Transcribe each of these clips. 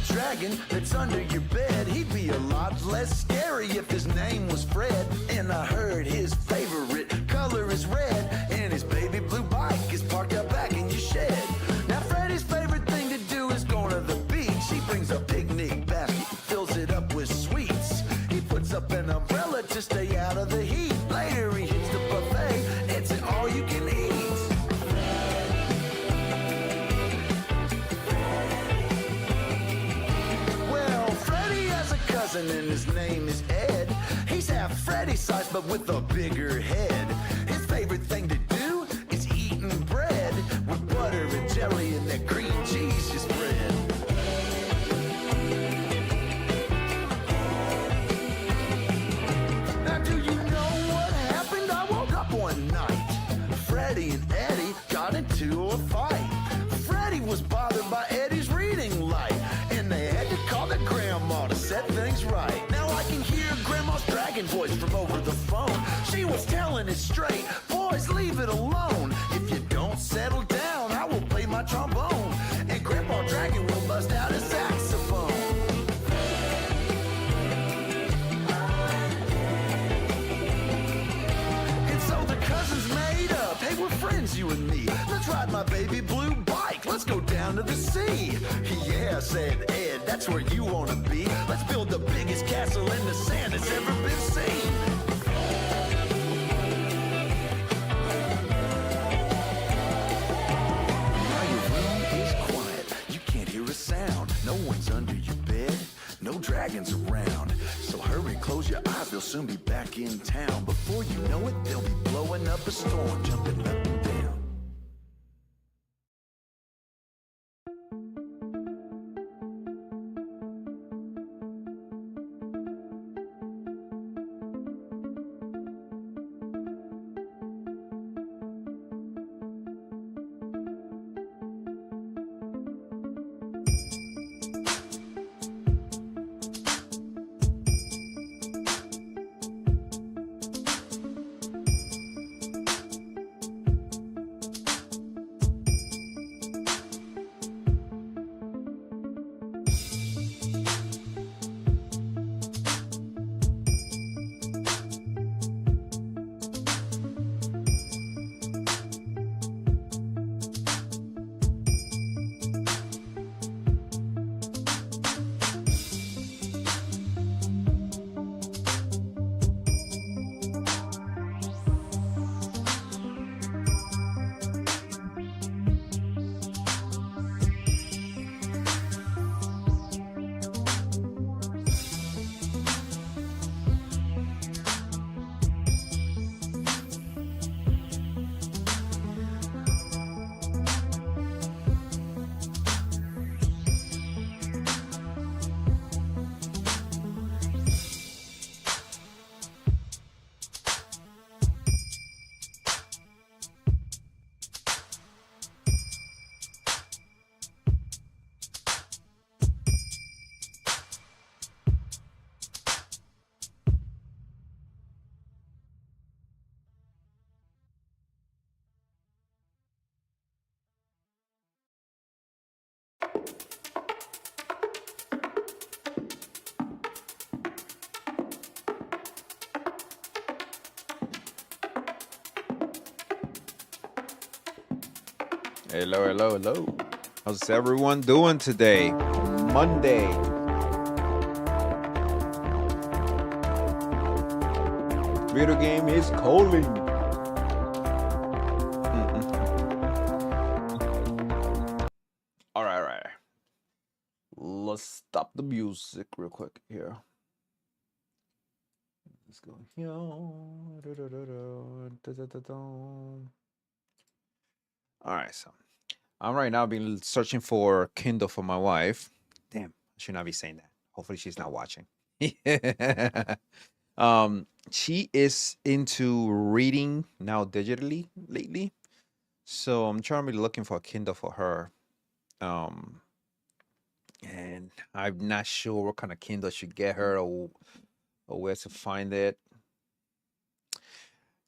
Dragon that's under your bed, he'd be a lot less scary if his name was Fred. And I heard his favorite color is red, and his baby blue bike is parked out back in your shed. Now Freddy's favorite thing to do is go to the beach. He brings a picnic basket, fills it up with sweets. He puts up an umbrella to stay out of the heat. Later he hits the buffet, it's an all you can eat. And his name is Ed. He's half Freddy size but with a bigger head. His favorite thing to do is eating bread with butter and jelly and that green cheese you spread. Now do you know what happened? I woke up one night. Freddy and Eddie got into a fight. Freddy was bothered by Eddie's reading light, and they had to call their grandma to set things right. Now I can hear Grandma's dragon voice from over the phone. She was telling it straight, boys, leave it alone. If you don't settle down, I will play my trombone, and Grandpa Dragon will bust out his saxophone. And so the cousins made up, hey, we're friends, you and me. Let's ride my baby blue bike, let's go down to the sea. Yeah, said Ed, that's where you wanna be. Let's build the biggest castle in the sand that's ever been seen. Now your room is quiet, you can't hear a sound. No one's under your bed, no dragons around. So hurry, close your eyes, they'll soon be back in town. Before you know it, they'll be blowing up a storm, jumping up and down. Hello, hello, hello. How's everyone doing today? Monday. Video game is calling. All right, all right. Let's stop the music real quick here. Let's go here. All right, so I'm right now been searching for Kindle for my wife. Damn, I should not be saying that. Hopefully she's not watching. She is into reading now digitally lately. So I'm trying to be looking for a Kindle for her. Um, and I'm not sure what kind of Kindle should get her or where to find it.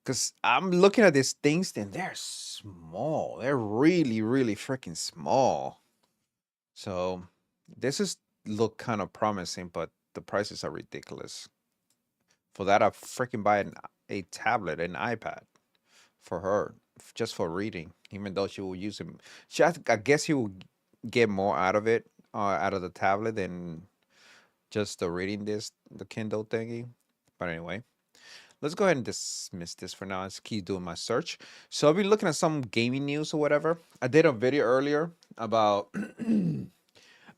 Because I'm looking at these things and they're small. They're really, really freaking small. So this is look kind of promising, but the prices are ridiculous. For that, I freaking buy a tablet, an iPad for her, just for reading. Even though she will use it, I guess she will get more out of it, out of the tablet than just the reading the Kindle thingy. But anyway, let's go ahead and dismiss this for now. Let's keep doing my search. So I've been looking at some gaming news or whatever. I did a video earlier about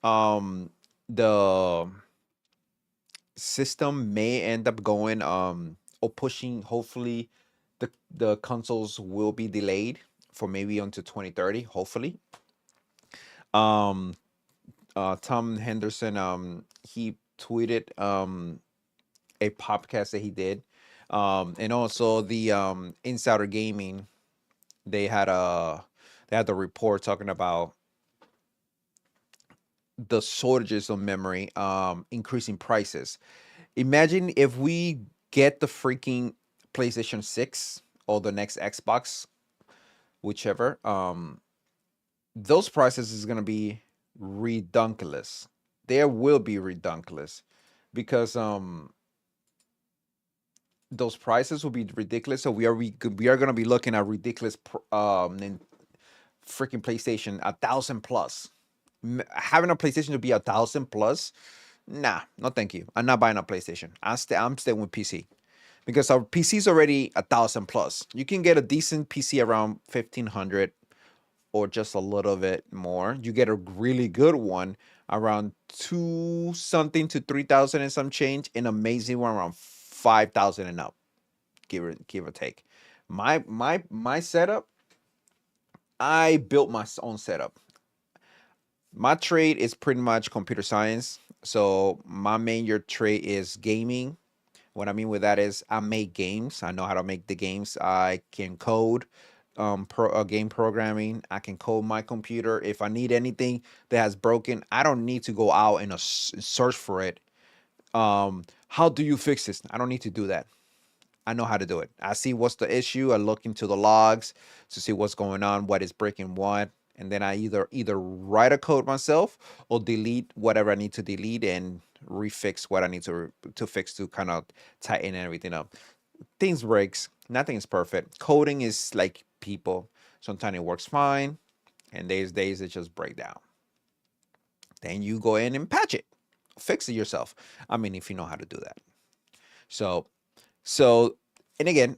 um the system may end up going or pushing, hopefully the consoles will be delayed for maybe until 2030, hopefully. um Tom Henderson, he tweeted a podcast that he did, and also the Insider Gaming, they had a they had the report talking about the shortages of memory, increasing prices. Imagine if we get the freaking PlayStation 6 or the next Xbox, whichever, those prices is going to be redunculous. There will be redunculous because those prices will be ridiculous. So we are going to be looking at ridiculous freaking PlayStation 1,000 plus. Having a PlayStation to be 1,000 plus, nah, no thank you. I'm not buying a PlayStation. I'm staying with PC because our PC is already 1,000 plus. You can get a decent PC around 1,500 or just a little bit more. You get a really good one around two something to 3,000 and some change, an amazing one around 5,000 and up, give or take. My setup, I built my own setup. My trade is pretty much computer science. So my major trade is gaming. What I mean with that is I make games. I know how to make the games. I can code, game programming. I can code my computer. If I need anything that has broken, I don't need to go out and search for it. How do you fix this? I don't need to do that. I know how to do it. I see what's the issue. I look into the logs to see what's going on, what is breaking what, and then I either write a code myself or delete whatever I need to delete and refix what I need to fix to kind of tighten everything up. Things breaks. Nothing is perfect. Coding is like people. Sometimes it works fine, and there's days it just break down. Then you go in and patch it, fix it yourself. I mean, if you know how to do that. So so, and again,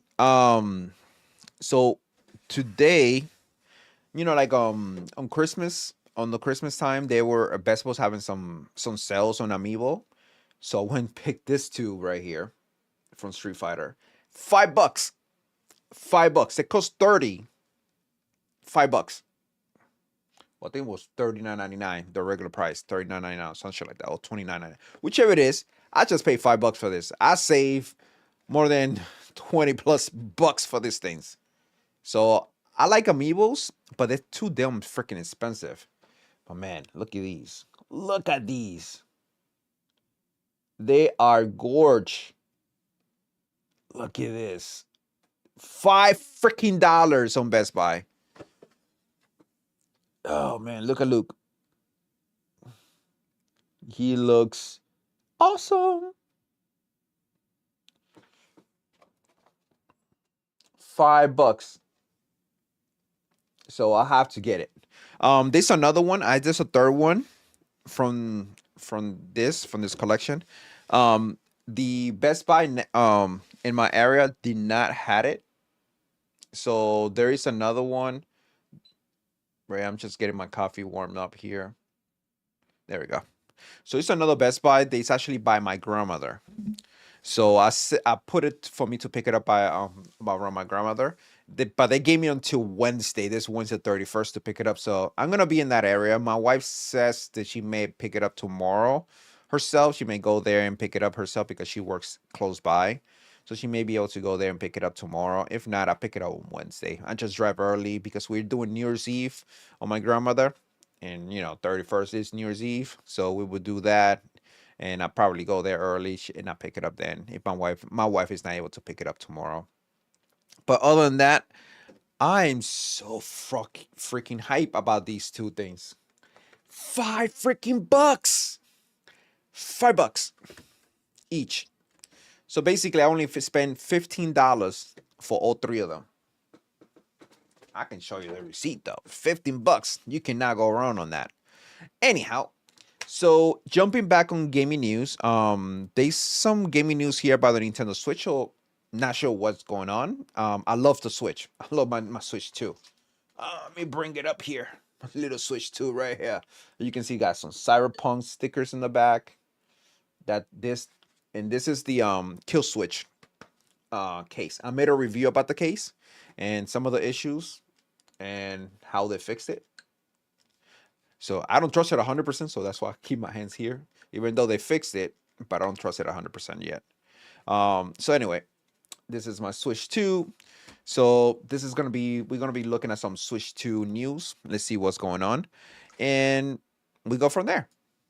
so today, like on Christmas, on the Christmas time, they were Best Buy's having some sales on Amiibo. So I went and picked this two right here from Street Fighter. $5. $5. It cost 30. $5. Well, I think it was $39.99, the regular price, $39.99, something like that, or $29.99. Whichever it is, I just paid $5 for this. I save more than 20 plus bucks for these things. So I like amiibos, but they're too damn freaking expensive. But man, look at these. Look at these. They are gorge. Look at this. $5 on Best Buy. Oh man, look at Luke. He looks awesome. $5. So I have to get it. There's another one. There's a third one from this collection. The Best Buy in my area did not had it, so there is another one. Right, I'm just getting my coffee warmed up here. There we go. So it's another Best Buy. It's actually by my grandmother. So I put it for me to pick it up by around my grandmother. But they gave me until Wednesday, this Wednesday 31st to pick it up. So I'm gonna be in that area. My wife says that she may pick it up tomorrow herself. She may go there and pick it up herself because she works close by. So she may be able to go there and pick it up tomorrow. If not, I'll pick it up on Wednesday. I just drive early because we're doing New Year's Eve on my grandmother. And 31st is New Year's Eve. So we would do that and I probably go there early and I pick it up then if my wife is not able to pick it up tomorrow. But other than that, I'm so freaking hype about these two things. $5 freaking bucks. $5 each. So basically, I only spend $15 for all three of them. I can show you the receipt though. $15. You cannot go wrong on that. Anyhow, so jumping back on gaming news, there's some gaming news here about the Nintendo Switch. So not sure what's going on. I love the Switch. I love my Switch too. Let me bring it up here. My little Switch 2 right here. You can see got some Cyberpunk stickers in the back. This is the Kill Switch case. I made a review about the case and some of the issues and how they fixed it. So I don't trust it 100%, so that's why I keep my hands here, even though they fixed it, but I don't trust it 100% yet. So anyway, this is my Switch 2. So we're gonna be looking at some Switch 2 news. Let's see what's going on, and we go from there.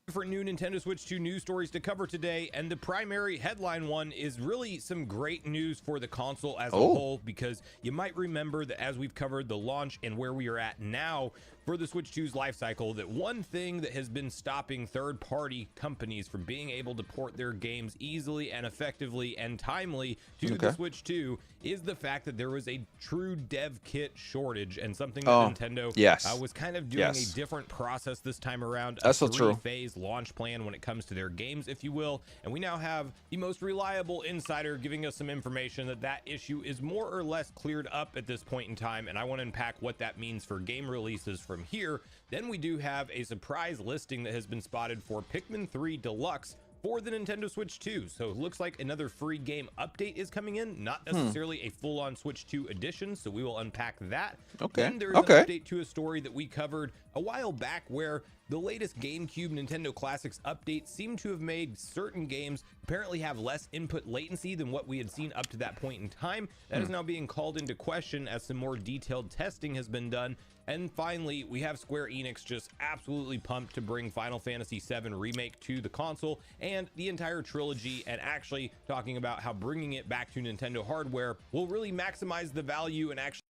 For new Nintendo Switch 2 news stories to cover today, and the primary headline one is really some great news for the console as a whole, because you might remember that as we've covered the launch and where we are at now for the Switch 2's life cycle, that one thing that has been stopping third-party companies from being able to port their games easily and effectively and timely to the Switch 2 is the fact that there was a true dev kit shortage, and something that Nintendo was kind of doing a different process this time around. That's so true. Phase launch plan when it comes to their games, if you will, and we now have the most reliable insider giving us some information that issue is more or less cleared up at this point in time, and I want to unpack what that means for game releases from here. Then we do have a surprise listing that has been spotted for Pikmin 3 Deluxe for the Nintendo Switch 2. So it looks like another free game update is coming in, not necessarily a full-on Switch 2 edition, so we will unpack that. Then there's an update to a story that we covered a while back where the latest GameCube Nintendo Classics update seemed to have made certain games apparently have less input latency than what we had seen up to that point in time. That is now being called into question as some more detailed testing has been done. And finally, we have Square Enix just absolutely pumped to bring Final Fantasy VII Remake to the console and the entire trilogy, and actually talking about how bringing it back to Nintendo hardware will really maximize the value and actually...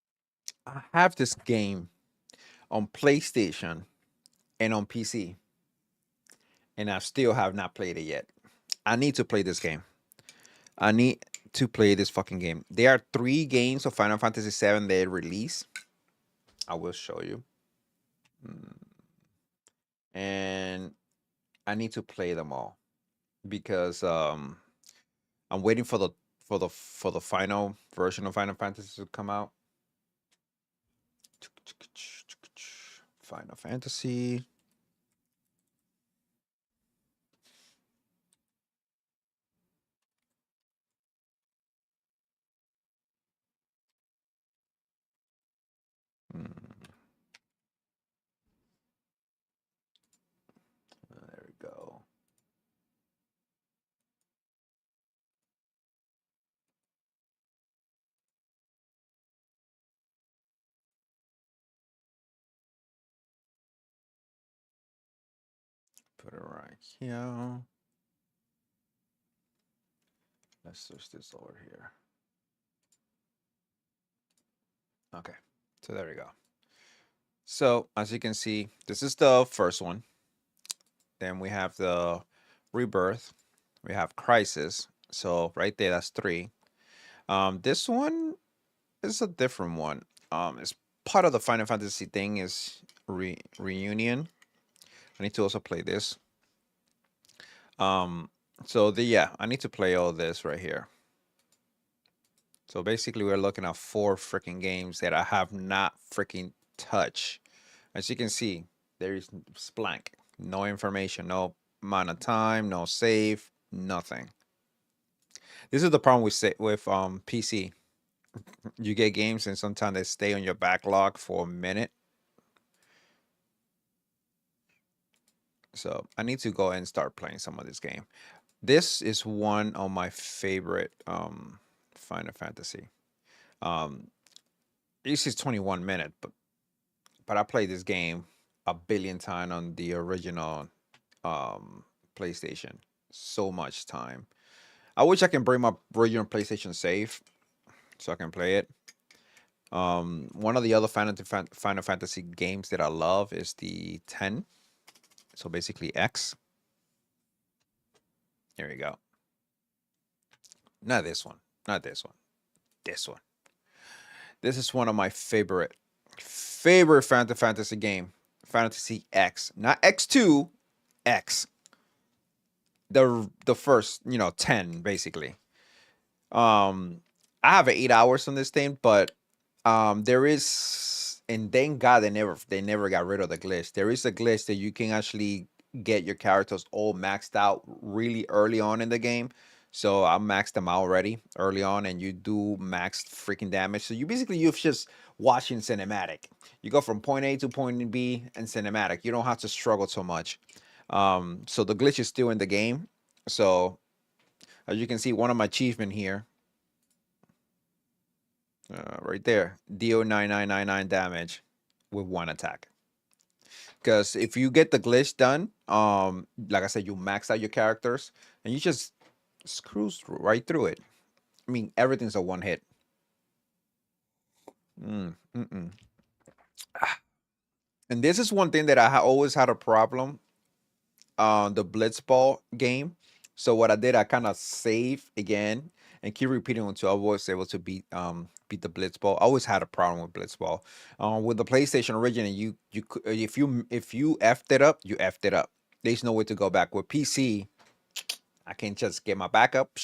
I have this game on PlayStation and on PC, and I still have not played it yet. I need to play this game. I need to play this fucking game. There are 3 games of Final Fantasy VII they release. I will show you. And I need to play them all because I'm waiting for the final version of Final Fantasy to come out. Final Fantasy. There we go. Put it right here. Let's switch this over here. Okay, so there we go. So as you can see, this is the first one. Then we have the Rebirth. We have Crisis. So right there, that's 3. This one is a different one. It's part of the Final Fantasy thing is reunion. I need to also play this. So yeah, I need to play all this right here. So basically, we're looking at 4 freaking games that I have not freaking touched. As you can see, there is blank, no information, no amount of time, no save, nothing. This is the problem with PC. You get games and sometimes they stay on your backlog for a minute. So I need to go and start playing some of this game. This is one of my favorite Final Fantasy. This is 21 minutes, but I played this game a billion times on the original PlayStation. So much time. I wish I can bring my original PlayStation save so I can play it. One of the other Final Fantasy games that I love is the 10. So basically X. Here we go. Not this one. Not this one. This one. This is one of my favorite Final Fantasy game. Fantasy X. Not X2, X. The first, 10 basically. I have 8 hours on this thing, but there is, and thank God they never got rid of the glitch. There is a glitch that you can actually get your characters all maxed out really early on in the game. So I maxed them out already early on, and you do maxed freaking damage. So you're just watching cinematic. You go from point A to point B and cinematic. You don't have to struggle so much. So the glitch is still in the game. So as you can see, one of my achievement here, right there, deal 9999 damage with 1 attack. Because if you get the glitch done, like I said, you max out your characters and you just right through it. I mean, everything's a 1 hit. And this is one thing that I always had a problem on the Blitzball game. So what I did, I kind of save again and keep repeating until I was able to beat the Blitzball. I always had a problem with Blitzball. With the PlayStation original, if you effed it up, you effed it up. There's no way to go back. With PC, I can just get my backup,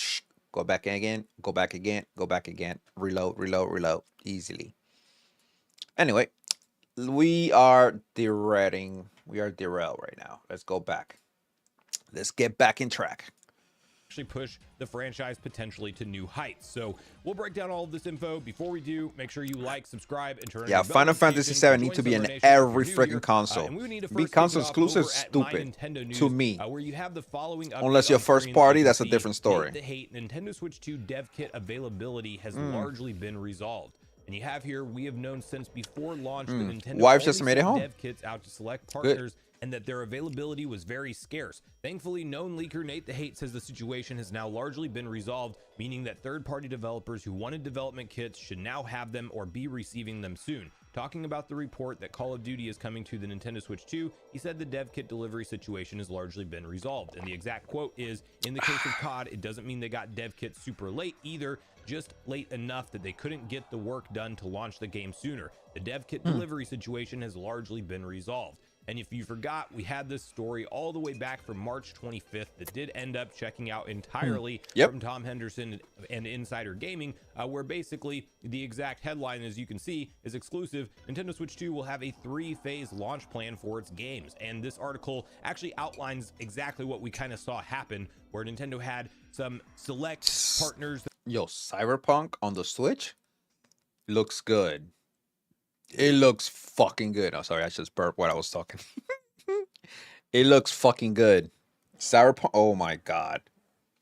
go back again, go back again, go back again, reload easily. Anyway, we are derailed right now. Let's go back. Let's get back in track. Actually push the franchise potentially to new heights. So we'll break down all of this info. Before we do, make sure you like, subscribe, and turn on your Final Fantasy VII need to be in every freaking console. Be console exclusive, stupid to me. Where you have the following unless you're first party, that's a different story. Nintendo Switch 2 dev kit availability has largely been resolved. And you have here, we have known since before launch that Nintendo Wife just made it home. Dev kits out to select partners. And that their availability was very scarce. Thankfully, known leaker Nate the Hate says the situation has now largely been resolved, meaning that third-party developers who wanted development kits should now have them or be receiving them soon. Talking about the report that Call of Duty is coming to the Nintendo Switch 2, he said the dev kit delivery situation has largely been resolved. And the exact quote is, in the case of COD, it doesn't mean they got dev kits super late either, just late enough that they couldn't get the work done to launch the game sooner. The dev kit delivery situation has largely been resolved. And if you forgot, we had this story all the way back from March 25th that did end up checking out entirely from Tom Henderson and Insider Gaming, where basically the exact headline, as you can see, is exclusive. Nintendo Switch 2 will have a 3-phase launch plan for its games. And this article actually outlines exactly what we kind of saw happen, where Nintendo had some select partners. Yo, Cyberpunk on the Switch looks good. It looks fucking good. Oh, sorry, I just burped while I was talking. It looks fucking good. Cyberpunk. Oh my god.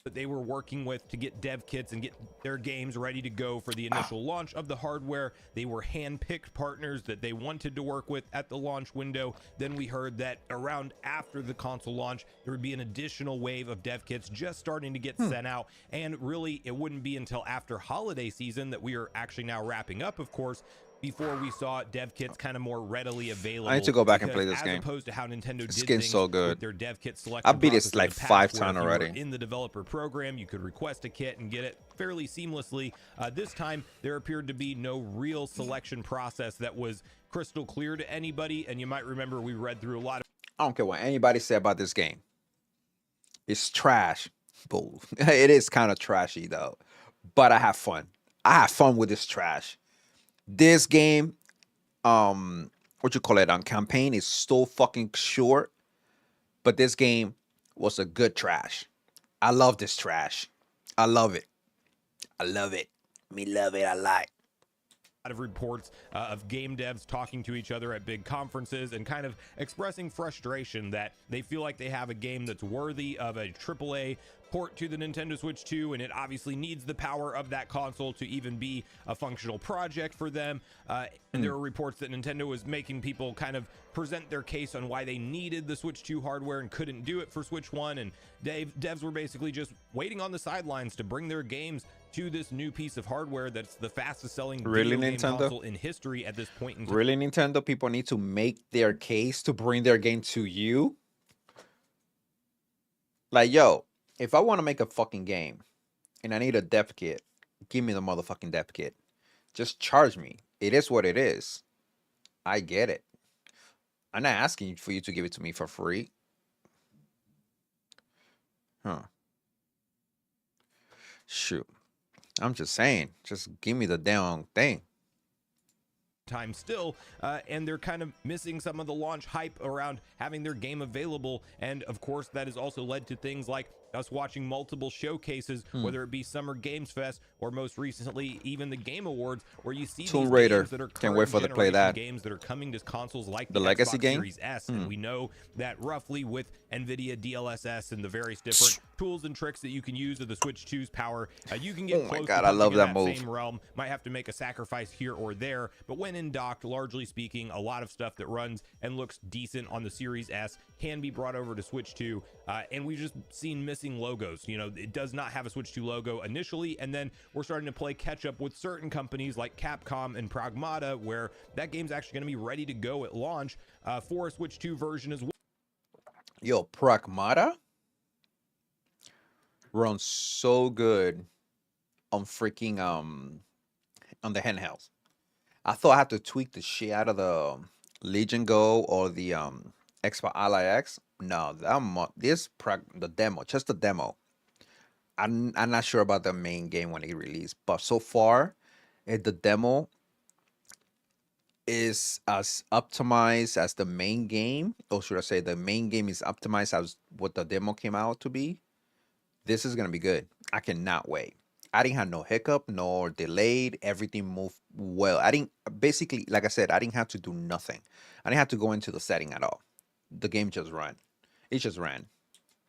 That they were working with to get dev kits and get their games ready to go for the initial launch of the hardware. They were hand-picked partners that they wanted to work with at the launch window. Then we heard that around after the console launch, there would be an additional wave of dev kits just starting to get sent out. And really, it wouldn't be until after holiday season that we are actually now wrapping up, of course, before we saw dev kits kind of more readily available. I need to go back and because play this game. As opposed to how Nintendo did skin's things so good. with their dev kit selection I beat it process in like the past, 5 where times if you were already. in the developer program, you could request a kit and get it fairly seamlessly. This time, there appeared to be no real selection process that was crystal clear to anybody. And you might remember we read through a lot of I don't care what anybody said about this game. It's trash. Bull. It is kind of trashy though, but I have fun. I have fun with this trash. This game, what you call it, on campaign is so fucking short, but this game was a good trash. I love this trash. I love it. I love it. Me love it. I like. of reports of game devs talking to each other at big conferences and kind of expressing frustration that they feel like they have a game that's worthy of a AAA port to the Nintendo Switch 2, and it obviously needs the power of that console to even be a functional project for them. And there were reports that Nintendo was making people kind of present their case on why they needed the Switch 2 hardware and couldn't do it for Switch 1, and devs were basically just waiting on the sidelines to bring their games to this new piece of hardware that's the fastest selling video game console in history at this point in time. Really, Nintendo? People need to make their case to bring their game to you? Like, yo, if I want to make a fucking game and I need a dev kit, give me the motherfucking dev kit. Just charge me. It is what it is. I get it. I'm not asking for you to give it to me for free. Huh. Shoot. I'm just saying, just give me the damn thing. Time still, and they're kind of missing some of the launch hype around having their game available. And of course, that has also led to things like us watching multiple showcases, whether it be Summer Games Fest or most recently even the Game Awards, where you see Tomb these Raider. games that are Can't wait for to play generation that. games that are coming to consoles like The Legacy Xbox game? Series S. And we know that roughly with NVIDIA DLSS and the various different tools and tricks that you can use of the Switch 2's power, you can get Oh my close God, to I love punching that in move. same realm. Might have to make a sacrifice here or there, but when in docked, largely speaking, a lot of stuff that runs and looks decent on the Series S can be brought over to Switch 2, and we've just seen missing logos. You know, it does not have a Switch 2 logo initially, and then we're starting to play catch up with certain companies like Capcom and Pragmata, where that game's actually going to be ready to go at launch for a Switch 2 version as well. Yo, Pragmata runs so good on freaking on the handhelds. I thought I had to tweak the shit out of the Legion Go or the Xbox Ally X. No, the demo, just the demo. I'm not sure about the main game when it released, but so far, the demo is as optimized as the main game, or should I say the main game is optimized as what the demo came out to be. This is gonna be good. I cannot wait. I didn't have no hiccup, nor delayed. Everything moved well. I didn't, basically, like I said, I didn't have to do nothing. I didn't have to go into the setting at all. The game just ran. It just ran.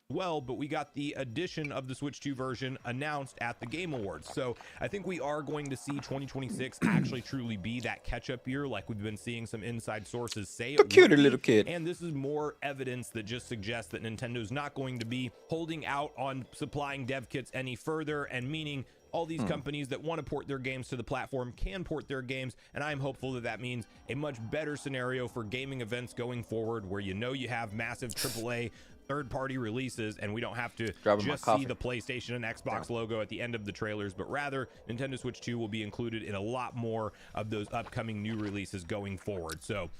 Well, but we got the addition of the Switch 2 version announced at the Game Awards. So I think we are going to see 2026 actually truly be that catch-up year, like we've been seeing some inside sources say. The cuter little kid. And this is more evidence that just suggests that Nintendo's not going to be holding out on supplying dev kits any further, and meaning all these companies that want to port their games to the platform can port their games, and I'm hopeful that that means a much better scenario for gaming events going forward, where you know you have massive AAA third-party releases, and we don't have to just see the PlayStation and Xbox logo at the end of the trailers, but rather Nintendo Switch 2 will be included in a lot more of those upcoming new releases going forward. So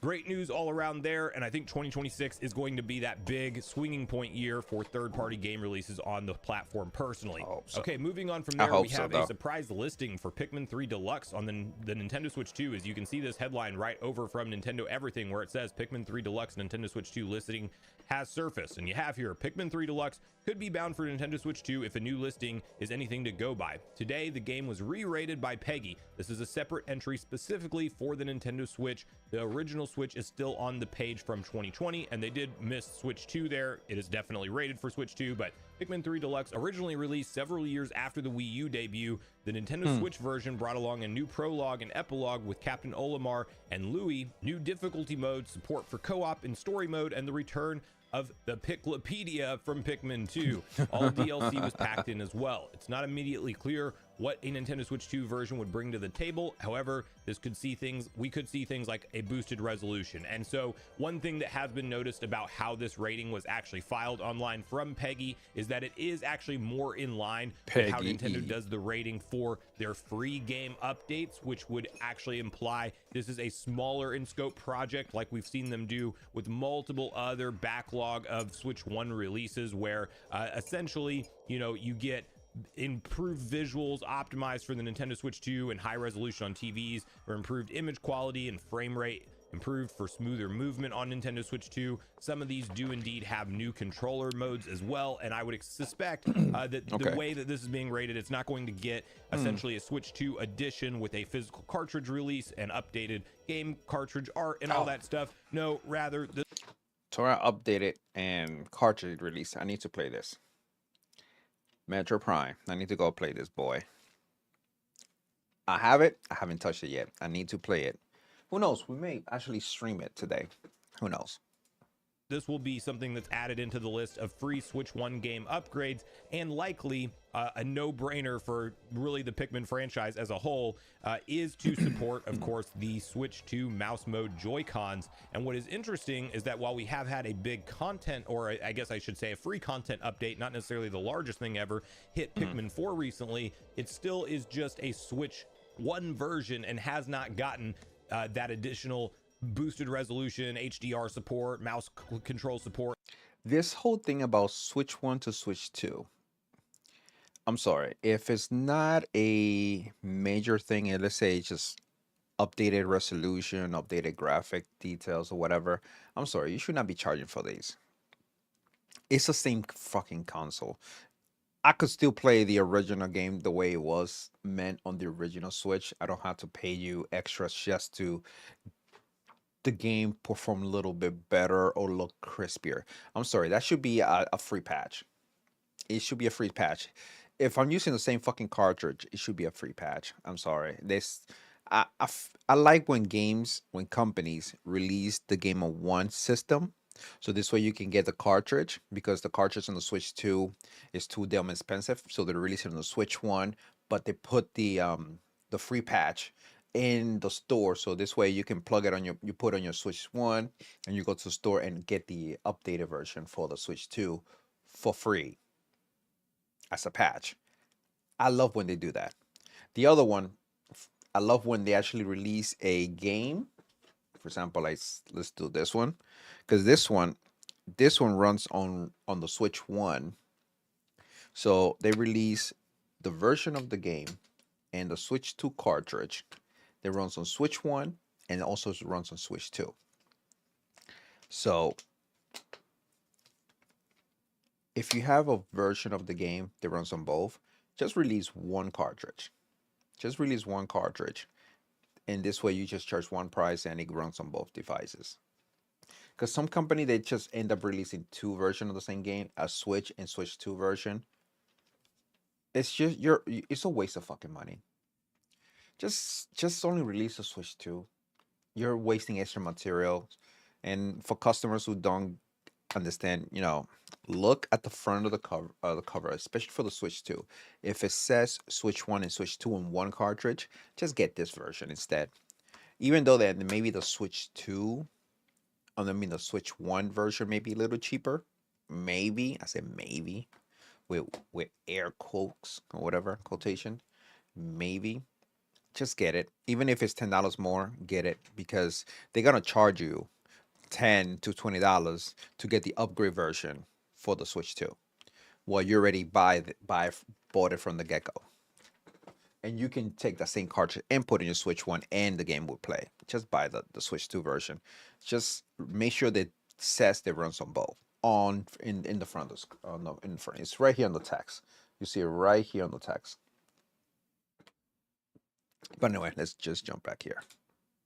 great news all around there, and I think 2026 is going to be that big swinging point year for third-party game releases on the platform personally. Okay, moving on from there, we have a surprise listing for Pikmin 3 Deluxe on the Nintendo Switch 2. As you can see this headline right over from Nintendo Everything, where it says Pikmin 3 Deluxe Nintendo Switch 2 listing has surfaced. And you have here Pikmin 3 Deluxe could be bound for Nintendo Switch 2 if a new listing is anything to go by. Today, the game was re-rated by PEGI. This is a separate entry specifically for the Nintendo Switch. The original Switch is still on the page from 2020, and they did miss Switch 2 there. It is definitely rated for Switch 2, but Pikmin 3 Deluxe originally released several years after the Wii U debut. The Nintendo Switch version brought along a new prologue and epilogue with Captain Olimar and Louie, new difficulty modes, support for co-op and story mode, and the return of the Piclopedia from Pikmin 2. All DLC was packed in as well. It's not immediately clear what a Nintendo Switch 2 version would bring to the table. However, we could see things like a boosted resolution. And so one thing that has been noticed about how this rating was actually filed online from Peggy is that it is actually more in line with how Nintendo does the rating for their free game updates, which would actually imply this is a smaller in scope project like we've seen them do with multiple other backlog of Switch 1 releases, where essentially, you get improved visuals optimized for the Nintendo Switch 2 and high resolution on TVs, or improved image quality and frame rate improved for smoother movement on Nintendo Switch 2. Some of these do indeed have new controller modes as well, and I would suspect that the way that this is being rated, it's not going to get essentially a Switch 2 edition with a physical cartridge release and updated game cartridge art and all that stuff. No, rather the Tora updated and cartridge release. I need to play this. Metro Prime. I need to go play this boy. I have it. I haven't touched it yet. I need to play it. Who knows? We may actually stream it today. Who knows? This will be something that's added into the list of free Switch 1 game upgrades, and likely a no-brainer for really the Pikmin franchise as a whole is to support, of course, the Switch 2 mouse mode Joy-Cons. And what is interesting is that while we have had a big content, or I guess I should say a free content update, not necessarily the largest thing ever, hit Pikmin 4 recently, it still is just a Switch 1 version and has not gotten that additional boosted resolution, HDR support, mouse control support. This whole thing about Switch 1 to Switch 2. I'm sorry. If it's not a major thing, and let's say just updated resolution, updated graphic details, or whatever, I'm sorry. You should not be charging for these. It's the same fucking console. I could still play the original game the way it was meant on the original Switch. I don't have to pay you extras just to the game perform a little bit better or look crispier. I'm sorry, that should be a free patch. It should be a free patch. If I'm using the same fucking cartridge, it should be a free patch. I'm sorry. I like when companies release the game on one system. So this way you can get the cartridge, because the cartridge on the Switch 2 is too damn expensive. So they're releasing on the Switch 1, but they put the free patch in the store. So this way you can plug it on you put on your Switch 1 and you go to the store and get the updated version for the Switch 2 for free as a patch. I love when they do that. The other one, I love when they actually release a game. For example, let's do this one, because this one runs on the Switch 1. So they release the version of the game and the Switch 2 cartridge that runs on Switch 1 and also runs on Switch 2. So if you have a version of the game that runs on both, just release one cartridge. Just release one cartridge. And this way you just charge one price and it runs on both devices. Because some company, they just end up releasing two versions of the same game, a Switch and Switch 2 version. It's just it's a waste of fucking money. Just only release a Switch 2. You're wasting extra material. And for customers who don't understand, look at the front of the cover, especially for the Switch 2. If it says Switch 1 and Switch 2 in one cartridge, just get this version instead. Even though that maybe the Switch 2, the Switch 1 version may be a little cheaper. Maybe, I said maybe, with air quotes or whatever, quotation. Maybe. Just get it. Even if it's $10 more, get it, because they're gonna charge you $10 to $20 to get the upgrade version for the Switch 2. Well, you already bought it from the get-go. And you can take that same cartridge and put in your Switch 1 and the game will play. Just buy the Switch 2 version. Just make sure that it says that it runs on both. In the front. In the front. It's right here on the text. You see it right here on the text. But anyway, let's just jump back here.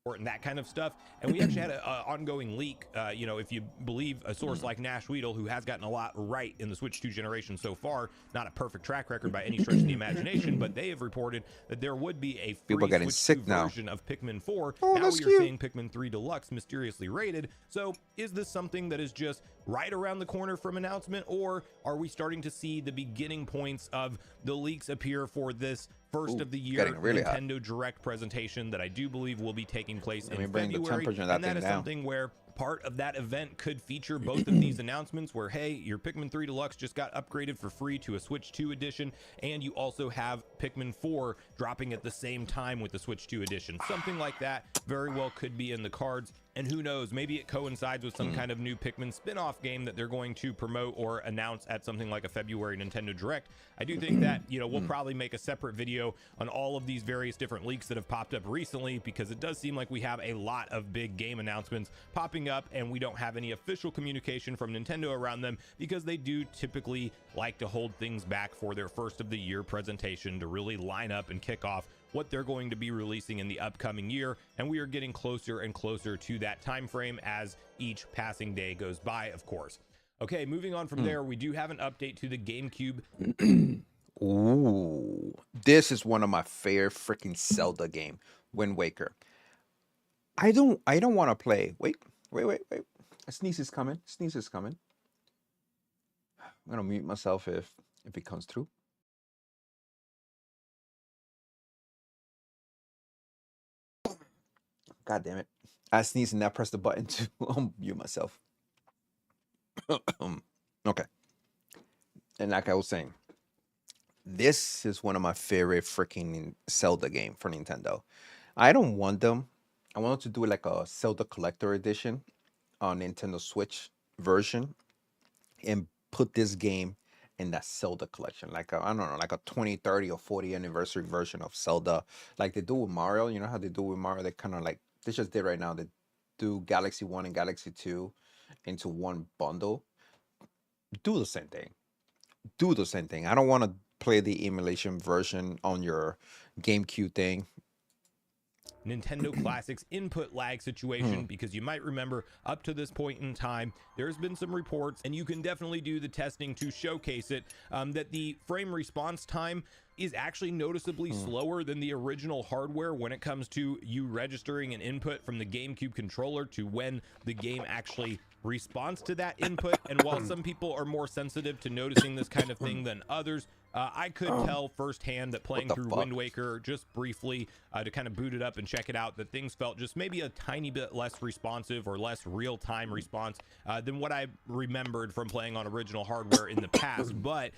And that kind of stuff. And we actually had an ongoing leak, if you believe a source like Nash Weedle, who has gotten a lot right in the Switch 2 generation so far. Not a perfect track record by any stretch of the imagination, but they have reported that there would be a free Switch 2 version of Pikmin 4. Now we are seeing Pikmin 3 Deluxe mysteriously rated. So is this something that is just right around the corner from announcement, or are we starting to see the beginning points of the leaks appear for this first of the year getting really hot. Nintendo Direct presentation that I do believe will be taking place Let me in bring the February? temperature of that And that thing is down. something where part of that event could feature both of these announcements where, hey, your Pikmin 3 Deluxe just got upgraded for free to a Switch 2 edition, and you also have Pikmin 4 dropping at the same time with the Switch 2 edition. Something like that very well could be in the cards, and who knows, maybe it coincides with some kind of new Pikmin spin-off game that they're going to promote or announce at something like a February Nintendo Direct. I do think that, you know, we'll probably make a separate video on all of these various different leaks that have popped up recently, because it does seem like we have a lot of big game announcements popping up, and we don't have any official communication from Nintendo around them, because they do typically like to hold things back for their first of the year presentation to really line up and kick off what they're going to be releasing in the upcoming year. And we are getting closer and closer to that time frame as each passing day goes by, of course. Okay, moving on from there, we do have an update to the GameCube. Ooh, this is one of my favorite freaking Zelda game, Wind Waker. I don't want to play. Wait. A sneeze is coming. Sneeze is coming. I'm gonna mute myself if it comes through. God damn it. I sneezed and I pressed the button to mute myself. Okay. And like I was saying, this is one of my favorite freaking Zelda game for Nintendo. I don't want them. I want them to do like a Zelda Collector Edition on Nintendo Switch version and put this game in that Zelda collection, like I don't know, like a 20, 30, or 40 anniversary version of Zelda, like they do with Mario. You know how they do with Mario? They kind of like, they just did right now. They do Galaxy 1 and Galaxy 2 into one bundle. Do the same thing. Do the same thing. I don't want to play the emulation version on your GameCube thing. Nintendo Classics input lag situation, because you might remember up to this point in time there's been some reports, and you can definitely do the testing to showcase it, that the frame response time is actually noticeably slower than the original hardware when it comes to you registering an input from the GameCube controller to when the game actually responds to that input. And while some people are more sensitive to noticing this kind of thing than others, I could tell firsthand that playing through Wind Waker just briefly to kind of boot it up and check it out, that things felt just maybe a tiny bit less responsive or less real-time response than what I remembered from playing on original hardware in the past. But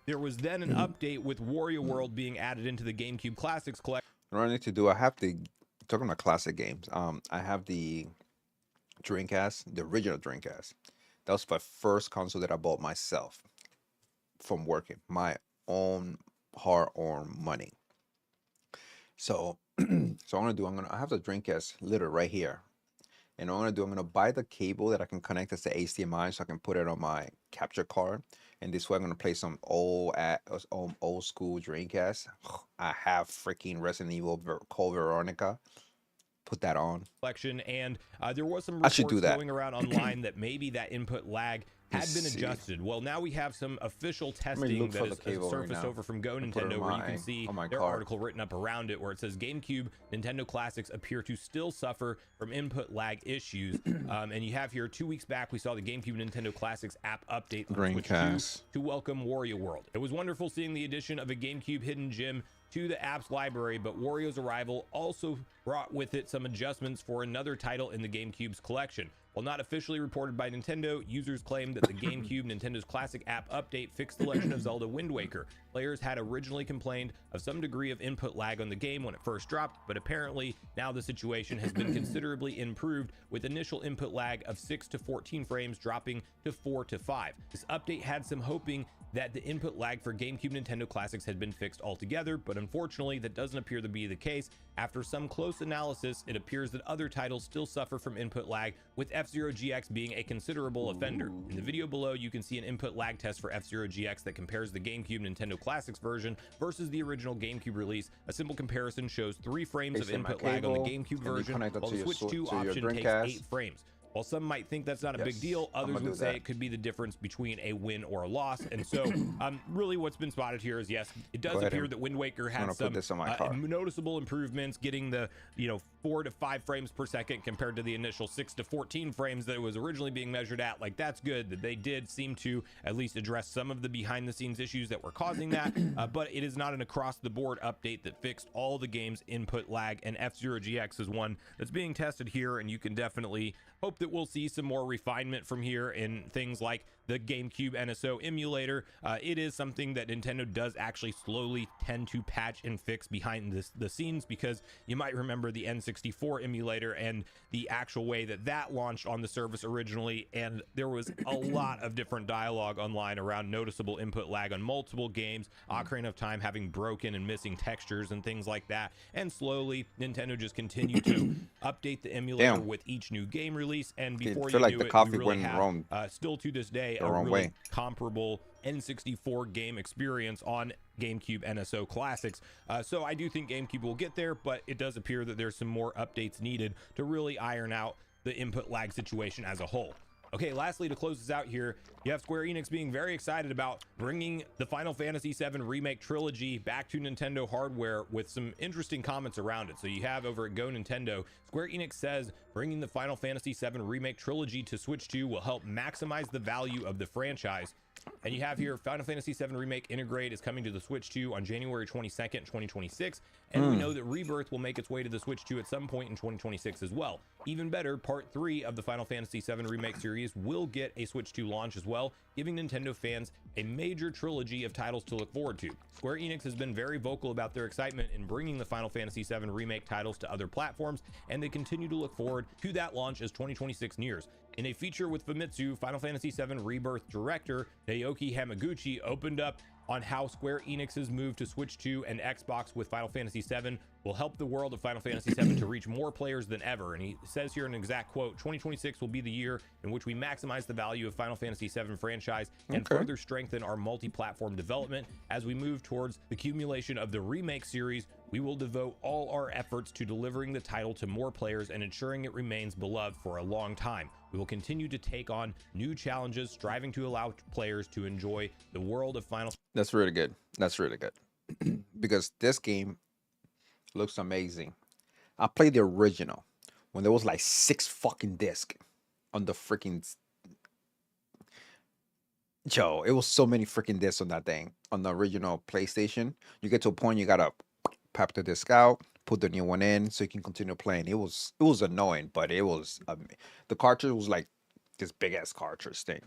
there was then an update with Wario World being added into the GameCube Classics collection. What I need to do, I have the, talking about classic games, I have the Dreamcast, the original Dreamcast. That was my first console that I bought myself from working, my own hard-earned money. So, so I have the Dreamcast literally right here. And what I'm gonna buy the cable that I can connect as to HDMI, so I can put it on my capture card. And this way I'm gonna play some old school Dreamcast. I have freaking Resident Evil Code Veronica. Put that on. And there was some I should reports do that. going around online that maybe that input lag had been adjusted. Well, now we have some official testing that is surfaced over from Go Nintendo, where you can see their article written up around it, where it says GameCube Nintendo Classics appear to still suffer from input lag issues. And you have here, 2 weeks back, we saw the GameCube Nintendo Classics app update on Switch 2 to welcome Wario World. It was wonderful seeing the addition of a GameCube hidden gem to the app's library, but Wario's arrival also brought with it some adjustments for another title in the GameCube's collection. While not officially reported by Nintendo, users claimed that the GameCube Nintendo's Classic app update fixed The Legend of Zelda Wind Waker. Players had originally complained of some degree of input lag on the game when it first dropped, but apparently now the situation has been considerably improved, with initial input lag of 6 to 14 frames dropping to 4 to 5. This update had some hoping that the input lag for GameCube Nintendo Classics had been fixed altogether, but unfortunately that doesn't appear to be the case. After some close analysis, it appears that other titles still suffer from input lag, with F-Zero GX being a considerable offender. In the video below, you can see an input lag test for F-Zero GX that compares the GameCube Nintendo Classics version versus the original GameCube release. A simple comparison shows 3 frames of input lag on the GameCube version, while the Switch 2 option takes 8 frames. While some might think that's not a big Yes, deal, I'ma others do would say that. it could be the difference between a win or a loss. And so really what's been spotted here is, yes, it does Go ahead appear and- that Wind Waker I'm had gonna put some this on my car. noticeable improvements, getting the 4 to 5 frames per second compared to the initial 6 to 14 frames that it was originally being measured at. Like, that's good that they did seem to at least address some of the behind the scenes issues that were causing that, but it is not an across the board update that fixed all the game's input lag, and F-Zero GX is one that's being tested here, and you can definitely hope that we'll see some more refinement from here in things like the GameCube NSO emulator. It is something that Nintendo does actually slowly tend to patch and fix behind the scenes, because you might remember the N64 emulator and the actual way that launched on the service originally, and there was a lot of different dialogue online around noticeable input lag on multiple games, Ocarina of Time having broken and missing textures and things like that. And slowly Nintendo just continued to update the emulator with each new game release, and before feel you like knew the it, coffee we really went have wrong. still to this day The a wrong really way. comparable N64 game experience on GameCube NSO Classics. So I do think GameCube will get there, but it does appear that there's some more updates needed to really iron out the input lag situation as a whole. Okay, lastly, to close this out here, you have Square Enix being very excited about bringing the Final Fantasy VII Remake trilogy back to Nintendo hardware with some interesting comments around it. So you have over at Go Nintendo, Square Enix says bringing the Final Fantasy VII Remake trilogy to Switch 2 will help maximize the value of the franchise. And you have here Final Fantasy VII Remake Integrate is coming to the Switch 2 on January 22nd, 2026. And we know that Rebirth will make its way to the Switch 2 at some point in 2026 as well. Even better, Part 3 of the Final Fantasy VII Remake series will get a Switch 2 launch as well, giving Nintendo fans a major trilogy of titles to look forward to. Square Enix has been very vocal about their excitement in bringing the Final Fantasy VII Remake titles to other platforms, and they continue to look forward to that launch as 2026 nears. In a feature with Famitsu, Final Fantasy VII Rebirth director Naoki Hamaguchi opened up on how Square Enix's move to Switch 2 and Xbox with Final Fantasy VII will help the world of Final Fantasy VII to reach more players than ever. And he says here an exact quote, 2026 will be the year in which we maximize the value of Final Fantasy VII franchise and further strengthen our multi-platform development. As we move towards the accumulation of the remake series, we will devote all our efforts to delivering the title to more players and ensuring it remains beloved for a long time. We will continue to take on new challenges, striving to allow players to enjoy the world of Final. That's really good. That's really good. Because this game looks amazing. I played the original when there was like 6 fucking discs on the freaking. Joe, it was so many freaking discs on that thing on the original PlayStation. You get to a point you gotta pop the disc out, put the new one in, so you can continue playing. It was annoying, but it was the cartridge was like this big ass cartridge thing.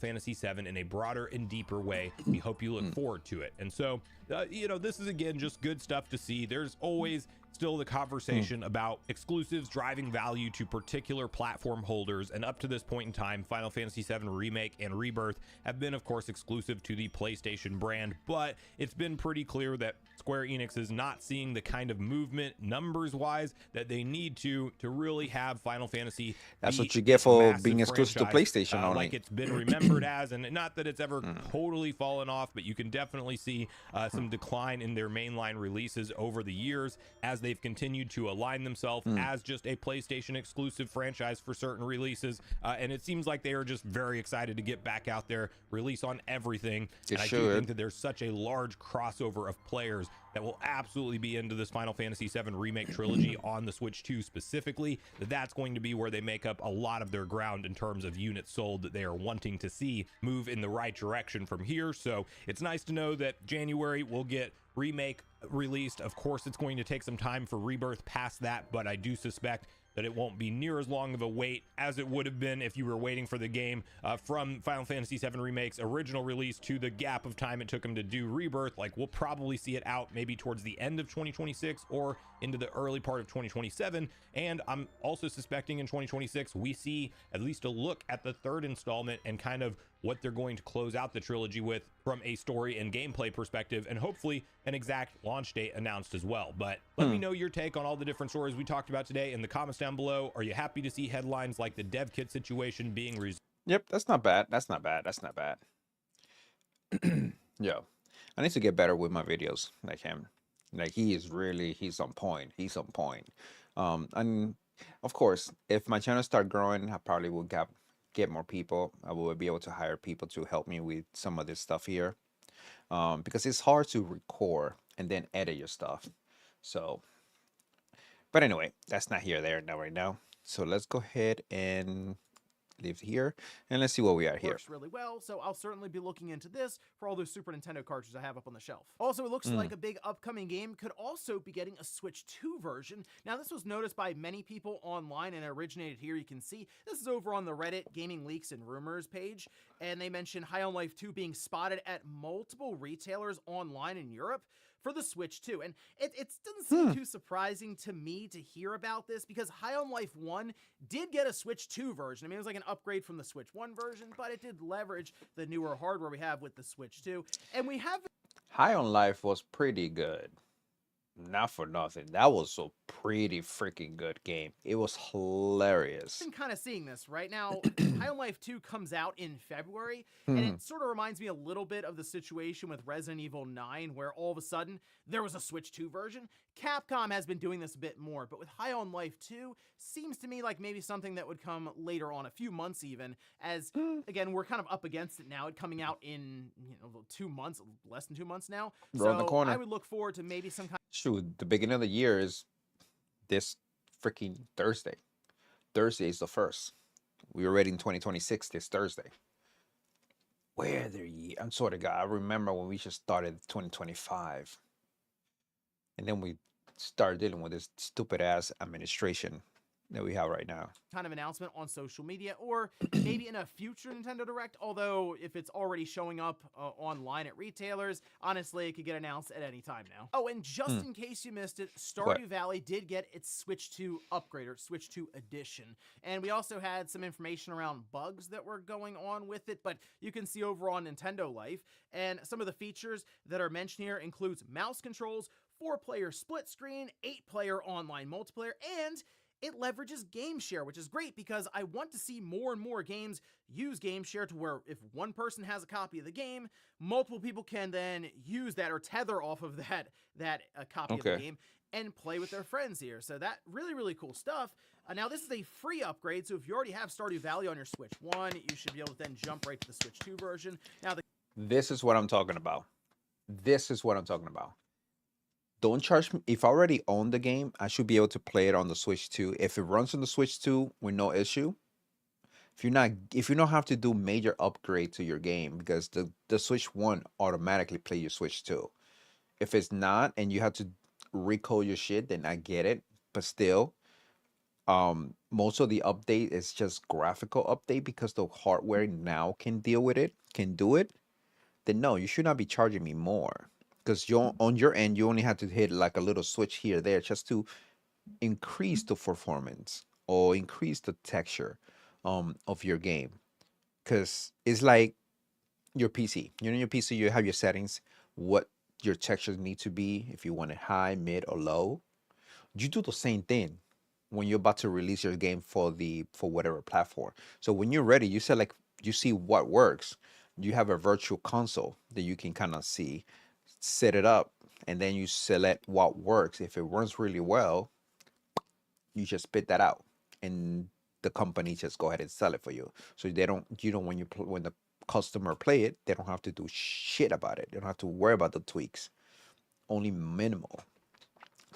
Fantasy VII in a broader and deeper way. We hope you look forward to it. And so, this is again just good stuff to see. There's always still the conversation about exclusives driving value to particular platform holders, and up to this point in time, Final Fantasy VII Remake and Rebirth have been, of course, exclusive to the PlayStation brand, but it's been pretty clear that Square Enix is not seeing the kind of movement numbers-wise that they need to really have Final Fantasy. That's be what you get this for massive being exclusive to franchise, PlayStation only. like it's been remembered as, and not that it's ever totally fallen off, but you can definitely see some decline in their mainline releases over the years as they've continued to align themselves as just a PlayStation exclusive franchise for certain releases, and it seems like they are just very excited to get back out there, release on everything. And I do think that there's such a large crossover of players that will absolutely be into this Final Fantasy VII Remake trilogy on the Switch 2 specifically, that's going to be where they make up a lot of their ground in terms of units sold that they are wanting to see move in the right direction from here. So it's nice to know that January will get Remake released. Of course, it's going to take some time for Rebirth past that, but I do suspect that it won't be near as long of a wait as it would have been if you were waiting for the game from Final Fantasy VII Remake's original release to the gap of time it took them to do Rebirth. Like, we'll probably see it out maybe towards the end of 2026 or into the early part of 2027. And I'm also suspecting in 2026, we see at least a look at the third installment and kind of what they're going to close out the trilogy with from a story and gameplay perspective, and hopefully an exact launch date announced as well. But let me know your take on all the different stories we talked about today in the comments down below. Are you happy to see headlines like the dev kit situation being resolved? Yep, that's not bad. That's not bad. That's not bad. Yo, I need to get better with my videos like him. Like he's on point. He's on point. And Of course, if my channel start growing, I probably will get more people. I will be able to hire people to help me with some of this stuff here. Because it's hard to record and then edit your stuff. So, but anyway, that's not here, there, now, right now. So let's go ahead and leave here, and let's see what we are here. Works really well, so I'll certainly be looking into this for all those Super Nintendo cartridges I have up on the shelf. Also, it looks like a big upcoming game could also be getting a Switch 2 version. Now, this was noticed by many people online and originated here. You can see this is over on the Reddit Gaming Leaks and Rumors page, and they mention High on Life 2 being spotted at multiple retailers online in Europe for the Switch 2. And it doesn't seem too surprising to me to hear about this because High on Life 1 did get a Switch 2 version. I mean, it was like an upgrade from the Switch 1 version, but it did leverage the newer hardware we have with the Switch 2. And we have High on Life was pretty good. Not for nothing. That was a pretty freaking good game. It was hilarious. been kind of seeing this right now. High on Life 2 comes out in February, and it sort of reminds me a little bit of the situation with Resident Evil 9, where all of a sudden there was a Switch 2 version. Capcom has been doing this a bit more, but with High on Life 2, seems to me like maybe something that would come later on, a few months even, as, again, we're kind of up against it now. It coming out in, 2 months, less than 2 months now. Around the corner. I would look forward to maybe some kind Shoot, the beginning of the year is this freaking Thursday. Thursday is the first. We're already in 2026 this Thursday. Where the year? I'm sort of God. I remember when we just started 2025. And then we started dealing with this stupid ass administration that we have right now. of announcement on social media, or maybe in a future Nintendo Direct, although if it's already showing up online at retailers, honestly, it could get announced at any time now. Oh, and just in case you missed it, Stardew Valley did get its Switch 2 upgrade, or Switch 2 edition, and we also had some information around bugs that were going on with it, but you can see over on Nintendo Life, and some of the features that are mentioned here includes mouse controls, 4-player split screen, 8-player online multiplayer, and it leverages Game Share, which is great because I want to see more and more games use Game Share to where if one person has a copy of the game, multiple people can then use that or tether off of that copy of the game and play with their friends here. So that really, really cool stuff. Now, this is a free upgrade, so if you already have Stardew Valley on your Switch 1, you should be able to then jump right to the Switch 2 version. Now, This is what I'm talking about. This is what I'm talking about. Don't charge me. If I already own the game, I should be able to play it on the Switch 2. If it runs on the Switch 2 with no issue, if you don't have to do major upgrade to your game, because the Switch 1 automatically play your Switch 2. If it's not and you have to recode your shit, then I get it. But still, most of the update is just graphical update because the hardware now can deal with it, can do it. Then no, you should not be charging me more. Because on your end, you only have to hit like a little switch here, there, just to increase the performance or increase the texture of your game. Because it's like your PC. Your PC, you have your settings, what your textures need to be, if you want it high, mid, or low. You do the same thing when you're about to release your game for whatever platform. So when you're ready, you select, you see what works. You have a virtual console that you can kind of see, set it up, and then you select what works. If it runs really well, you just spit that out, and the company just go ahead and sell it for you. So when the customer play it, they don't have to do shit about it. They don't have to worry about the tweaks. Only minimal.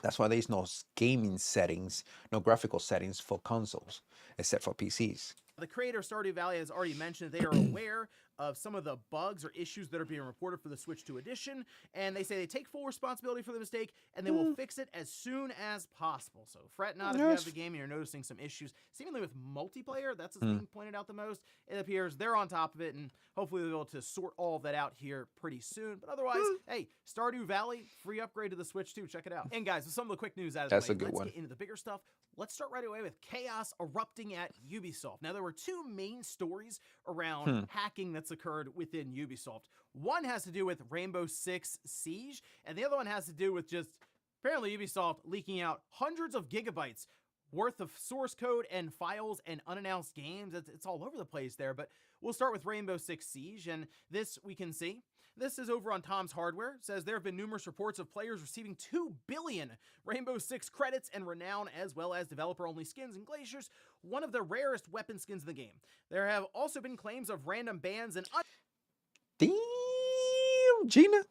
That's why there's no gaming settings, no graphical settings for consoles, except for PCs. the creator of Stardew Valley has already mentioned that they are aware of some of the bugs or issues that are being reported for the Switch 2 edition, and they say they take full responsibility for the mistake, and they will fix it as soon as possible. So fret not if you have the game and you're noticing some issues, seemingly with multiplayer. That's what's being pointed out the most. It appears they're on top of it, and hopefully they'll be able to sort all of that out here pretty soon. But otherwise, hey, Stardew Valley, free upgrade to the Switch 2. Check it out. And guys, with some of the quick news out of the way, let's get into the bigger stuff. Let's start right away with chaos erupting at Ubisoft. Now, there were two main stories around hacking that's occurred within Ubisoft. One has to do with Rainbow Six Siege, and the other one has to do with just apparently Ubisoft leaking out hundreds of gigabytes worth of source code and files and unannounced games. It's all over the place there, but we'll start with Rainbow Six Siege, and this we can see. This is over on Tom's Hardware. It says there have been numerous reports of players receiving 2 billion Rainbow Six credits and renown, as well as developer-only skins in Glaciers, one of the rarest weapon skins in the game. There have also been claims of random bans and Damn, Gina.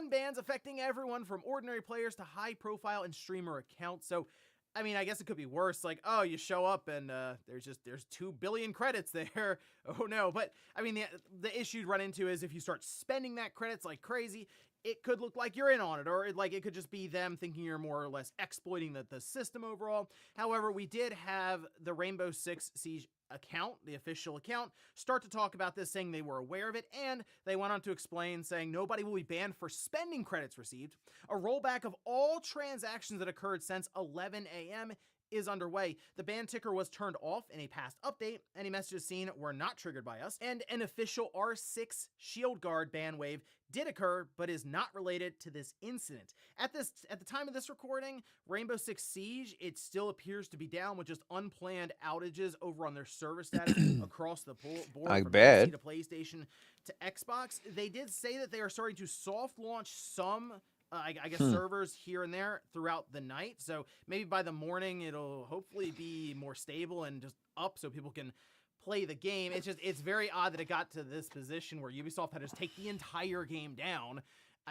bans affecting everyone from ordinary players to high-profile and streamer accounts. So, I mean, I guess it could be worse. Like, oh, you show up and there's 2 billion credits there. Oh no! But I mean, the issue you'd run into is if you start spending that credits like crazy, it could look like you're in on it, or it could just be them thinking you're more or less exploiting the system overall. However, we did have the Rainbow Six Siege account, the official account, start to talk about this, saying they were aware of it, and they went on to explain, saying nobody will be banned for spending credits received. A rollback of all transactions that occurred since 11 a.m. is underway. The ban ticker was turned off in a past update. Any messages seen were not triggered by us, and an official R6 Shield Guard ban wave did occur, but is not related to this incident. At the time of this recording, Rainbow Six Siege, it still appears to be down with just unplanned outages over on their server status across the board, I from bet. PC to PlayStation to Xbox. They did say that they are starting to soft launch some I guess servers here and there throughout the night. So maybe by the morning, it'll hopefully be more stable and just up so people can play the game. It's very odd that it got to this position where Ubisoft had to just take the entire game down,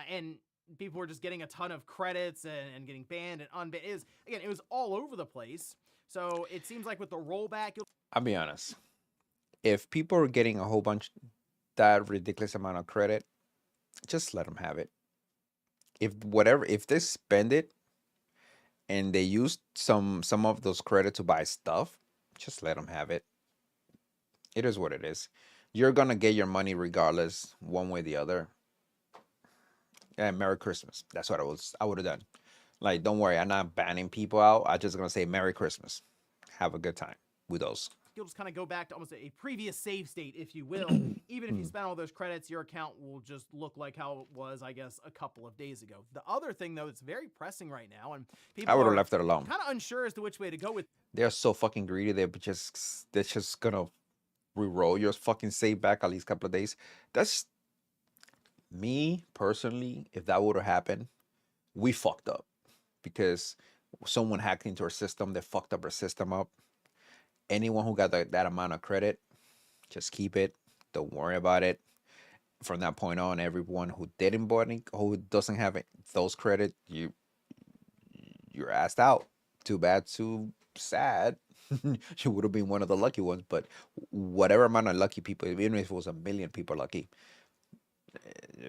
and people were just getting a ton of credits and getting banned and unbanned. It was all over the place. So it seems like with the rollback, I'll be honest. If people are getting a whole bunch, that ridiculous amount of credit, just let them have it. If they spend it and they use some of those credits to buy stuff, just let them have it. It is what it is. You're gonna get your money regardless, one way or the other. And Merry Christmas. That's what I would have done. Like, don't worry, I'm not banning people out. I'm just gonna say Merry Christmas. Have a good time with those. you'll just kind of go back to almost a previous save state, if you will. Even if you spend all those credits, your account will just look like how it was, I guess, a couple of days ago. The other thing, though, that's very pressing right now, and people I would have are left it alone. kind of unsure as to which way to go with. They're so fucking greedy. They're just gonna re-roll your fucking save back at least a couple of days. That's me personally. If that would have happened, we fucked up because someone hacked into our system. They fucked up our system up. Anyone who got that amount of credit, just keep it. Don't worry about it. From that point on, everyone who didn't buy any, who doesn't have those credit, you're asked out. Too bad, too sad. You would have been one of the lucky ones, but whatever amount of lucky people, even if it was 1 million people lucky,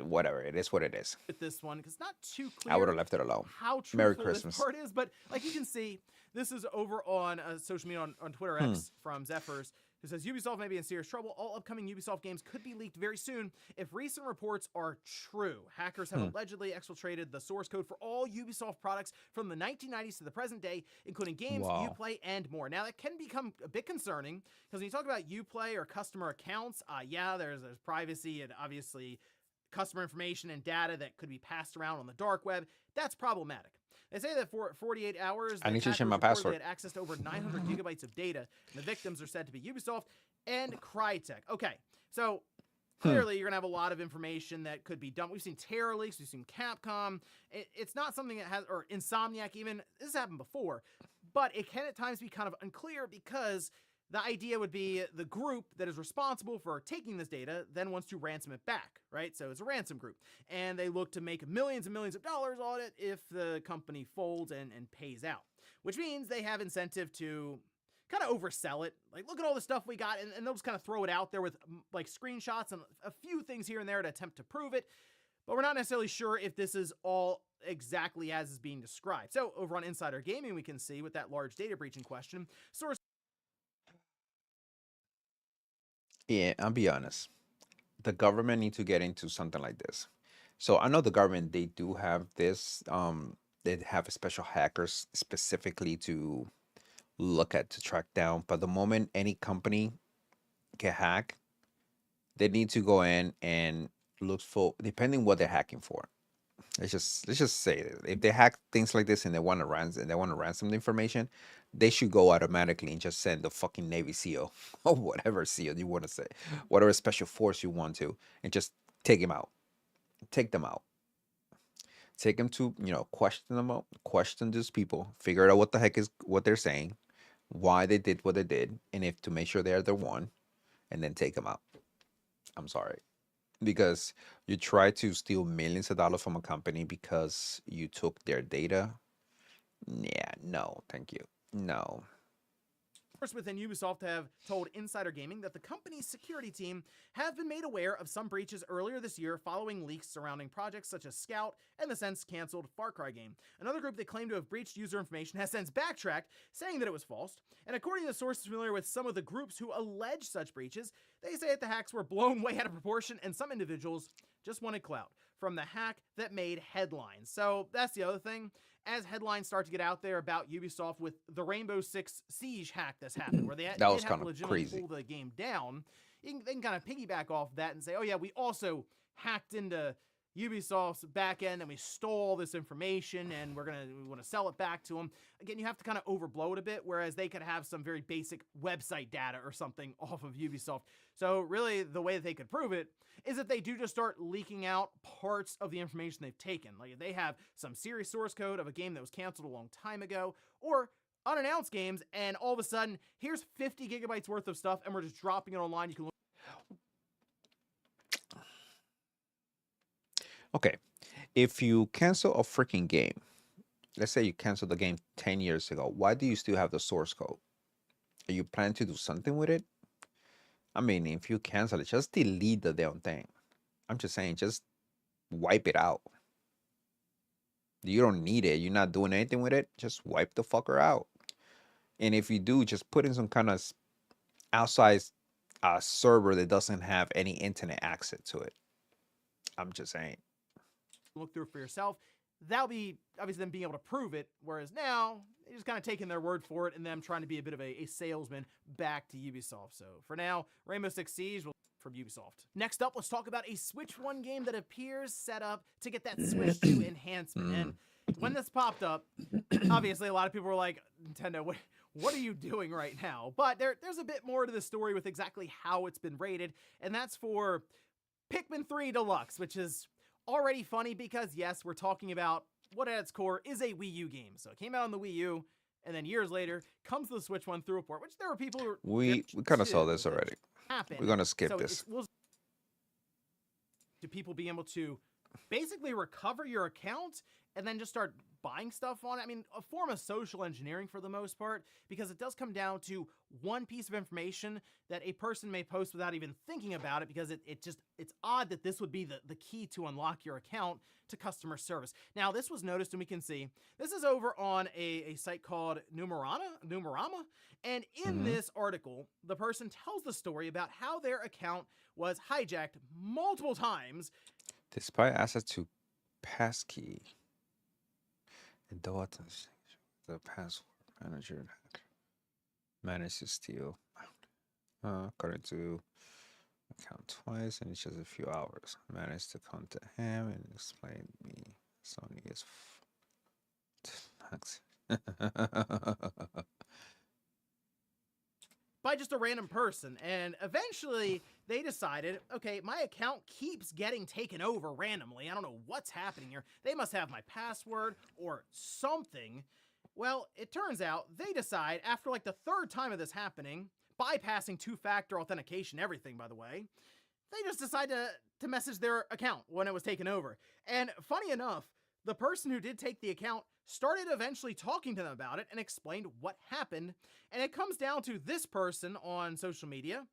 whatever, it is what it is. With this one, because it's not too clear. I would have left it alone. How truthful Merry this Christmas. part is, but like you can see, this is over on social media on Twitter X from Zephyrs, who says Ubisoft may be in serious trouble. All upcoming Ubisoft games could be leaked very soon if recent reports are true. Hackers have allegedly exfiltrated the source code for all Ubisoft products from the 1990s to the present day, including games, Uplay, and more. Now, that can become a bit concerning, because when you talk about Uplay or customer accounts, yeah, there's privacy and obviously customer information and data that could be passed around on the dark web. That's problematic. They say that for 48 hours, I need to change my reportedly password. had access to over 900 gigabytes of data. And the victims are said to be Ubisoft and Crytek. Okay, so clearly you're gonna have a lot of information that could be done. We've seen Terror leaks, we've seen Capcom. It's not something that has, or Insomniac even. This has happened before, but it can at times be kind of unclear, because the idea would be the group that is responsible for taking this data then wants to ransom it back, right? So it's a ransom group, and they look to make millions and millions of dollars on it if the company folds and pays out, which means they have incentive to kind of oversell it. Like, look at all the stuff we got, and they'll just kind of throw it out there with like screenshots and a few things here and there to attempt to prove it, but we're not necessarily sure if this is all exactly as is being described. So over on Insider Gaming, we can see with that large data breach in question, source. Yeah, I'll be honest. The government need to get into something like this. So I know the government, they do have this. They have special hackers specifically to look at, to track down. But the moment any company get hacked, they need to go in and look for, depending what they're hacking for. Let's just say if they hack things like this and they want to ransom the information, they should go automatically and just send the fucking Navy SEAL or whatever SEAL you want to say, whatever special force you want to, and just take him out. take them out. Take them to, question them out, question these people, figure out what the heck is what they're saying, why they did what they did, and if to make sure they're the one, and then take them out. I'm sorry. Because you try to steal millions of dollars from a company because you took their data. Yeah, no, thank you. No. Within Ubisoft have told Insider Gaming that the company's security team have been made aware of some breaches earlier this year following leaks surrounding projects such as Scout and the since canceled Far Cry game. Another group that claimed to have breached user information has since backtracked, saying that it was false. And according to sources familiar with some of the groups who allege such breaches, they say that the hacks were blown way out of proportion and some individuals just wanted clout from the hack that made headlines. So that's the other thing. As headlines start to get out there about Ubisoft with the Rainbow Six Siege hack that's happened, where they That did was have kind to of legitimately crazy. pull the game down, they can kind of piggyback off that and say, oh yeah, we also hacked into Ubisoft's back end and we stole all this information and we want to sell it back to them. Again, you have to kind of overblow it a bit, whereas they could have some very basic website data or something off of Ubisoft. So really the way that they could prove it is if they do just start leaking out parts of the information they've taken. Like if they have some serious source code of a game that was canceled a long time ago, or unannounced games, and all of a sudden, here's 50 gigabytes worth of stuff and we're just dropping it online. You can look. Okay. If you cancel a freaking game, let's say you canceled the game 10 years ago, why do you still have the source code? Are you planning to do something with it? I mean, if you cancel it, just delete the damn thing. I'm just saying, just wipe it out. You don't need it. You're not doing anything with it. Just wipe the fucker out. And if you do, just put in some kind of outside server that doesn't have any internet access to it. I'm just saying. Look through it for yourself. That'll be obviously them being able to prove it, whereas now they're just kind of taking their word for it and them trying to be a bit of a salesman back to Ubisoft. So for now, Rainbow Six Siege from Ubisoft. Next up, let's talk about a Switch 1 game that appears set up to get that Switch 2 enhancement. And when this popped up, obviously a lot of people were like, Nintendo, what are you doing right now? But there's a bit more to the story with exactly how it's been rated, and that's for Pikmin 3 Deluxe, which is already funny because, yes, we're talking about what at its core is a Wii U game. So it came out on the Wii U, and then years later comes the Switch 1 through report, which there were people who we kind of saw this already. We're gonna skip so this. To people being able to basically recover your account and then just start buying stuff on it. I mean, a form of social engineering for the most part, because it does come down to one piece of information that a person may post without even thinking about it, because it's odd that this would be the key to unlock your account to customer service. Now, this was noticed, and we can see, this is over on a site called Numerama, and in this article, the person tells the story about how their account was hijacked multiple times. Despite access to passkey, and the password manager managed to steal according to account twice in just a few hours. Managed to contact him and explain me Sony is by just a random person, and eventually they decided, okay, my account keeps getting taken over randomly. I don't know what's happening here. They must have my password or something. Well, it turns out they decide, after like the third time of this happening, bypassing two-factor authentication, everything, by the way, they just decide to message their account when it was taken over. And funny enough, the person who did take the account started eventually talking to them about it and explained what happened. And it comes down to this person on social media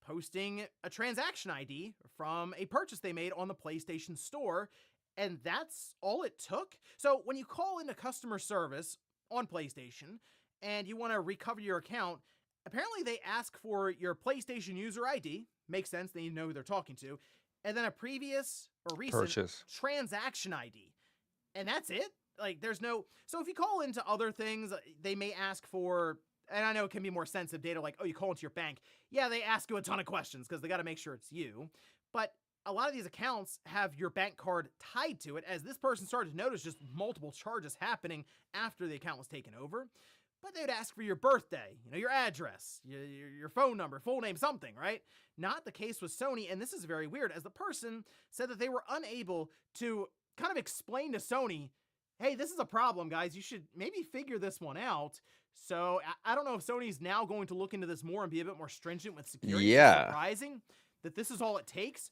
posting a transaction ID from a purchase they made on the PlayStation Store. And that's all it took. So when you call into customer service on PlayStation and you want to recover your account, apparently they ask for your PlayStation user ID. Makes sense, they know who they're talking to. And then a previous or recent transaction ID. And that's it. Like, there's no... So if you call into other things, they may ask for... And I know it can be more sensitive data, like, oh, you call into your bank. Yeah, they ask you a ton of questions because they got to make sure it's you. But a lot of these accounts have your bank card tied to it, as this person started to notice just multiple charges happening after the account was taken over. but they'd ask for your birthday, your address, your phone number, full name, something, right? Not the case with Sony, and this is very weird, as the person said that they were unable to kind of explain to Sony, hey, this is a problem, guys. You should maybe figure this one out. So I don't know if Sony's now going to look into this more and be a bit more stringent with security. Yeah. It's surprising that this is all it takes.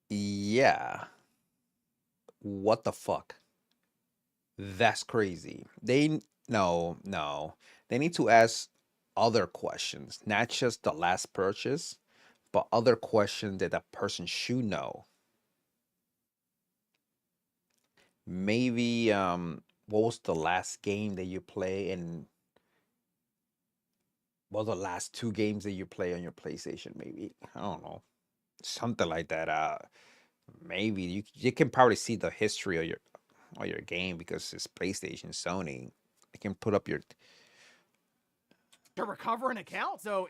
Yeah. What the fuck? That's crazy. No. They need to ask other questions, not just the last purchase, but other questions that that person should know. Maybe what was the last game that you play, and what were the last 2 games that you play on your PlayStation? Maybe, I don't know, something like that. Maybe you can probably see the history of your game because it's PlayStation, Sony. They can put up your To recover an account. So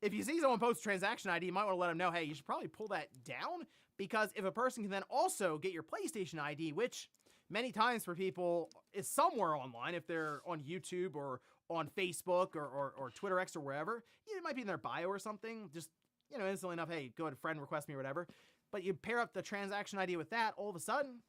if you see someone post transaction ID, you might want to let them know, hey, you should probably pull that down, because if a person can then also get your PlayStation ID, which many times for people is somewhere online, if they're on YouTube or on Facebook or Twitter X or wherever, it might be in their bio or something, just, instantly enough, hey, go ahead, friend request me or whatever. But you pair up the transaction ID with that, all of a sudden,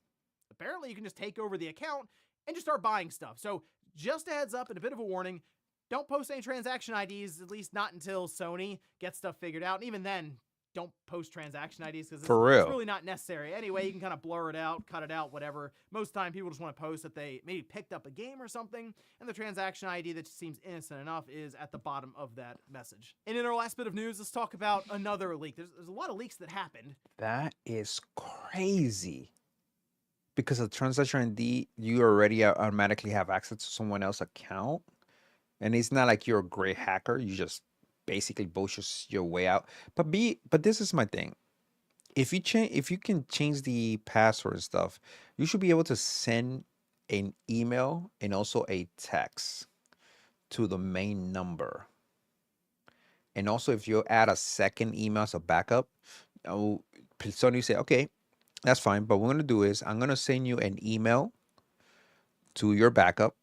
apparently you can just take over the account and just start buying stuff. So just a heads up and a bit of a warning, don't post any transaction IDs, at least not until Sony gets stuff figured out. And even then, don't post transaction IDs because For real. it's really not necessary. Anyway, you can kind of blur it out, cut it out, whatever. Most of the time, people just want to post that they maybe picked up a game or something, and the transaction ID that just seems innocent enough is at the bottom of that message. And in our last bit of news, let's talk about another leak. There's a lot of leaks that happened. That is crazy. Because of transaction ID, you already automatically have access to someone else's account. And it's not like you're a great hacker. You just basically bullshit your way out. But this is my thing. If you can change the password and stuff, you should be able to send an email and also a text to the main number. And also, if you add a second email as a backup, Sony say, okay, that's fine. But what we're gonna do is I'm gonna send you an email to your backup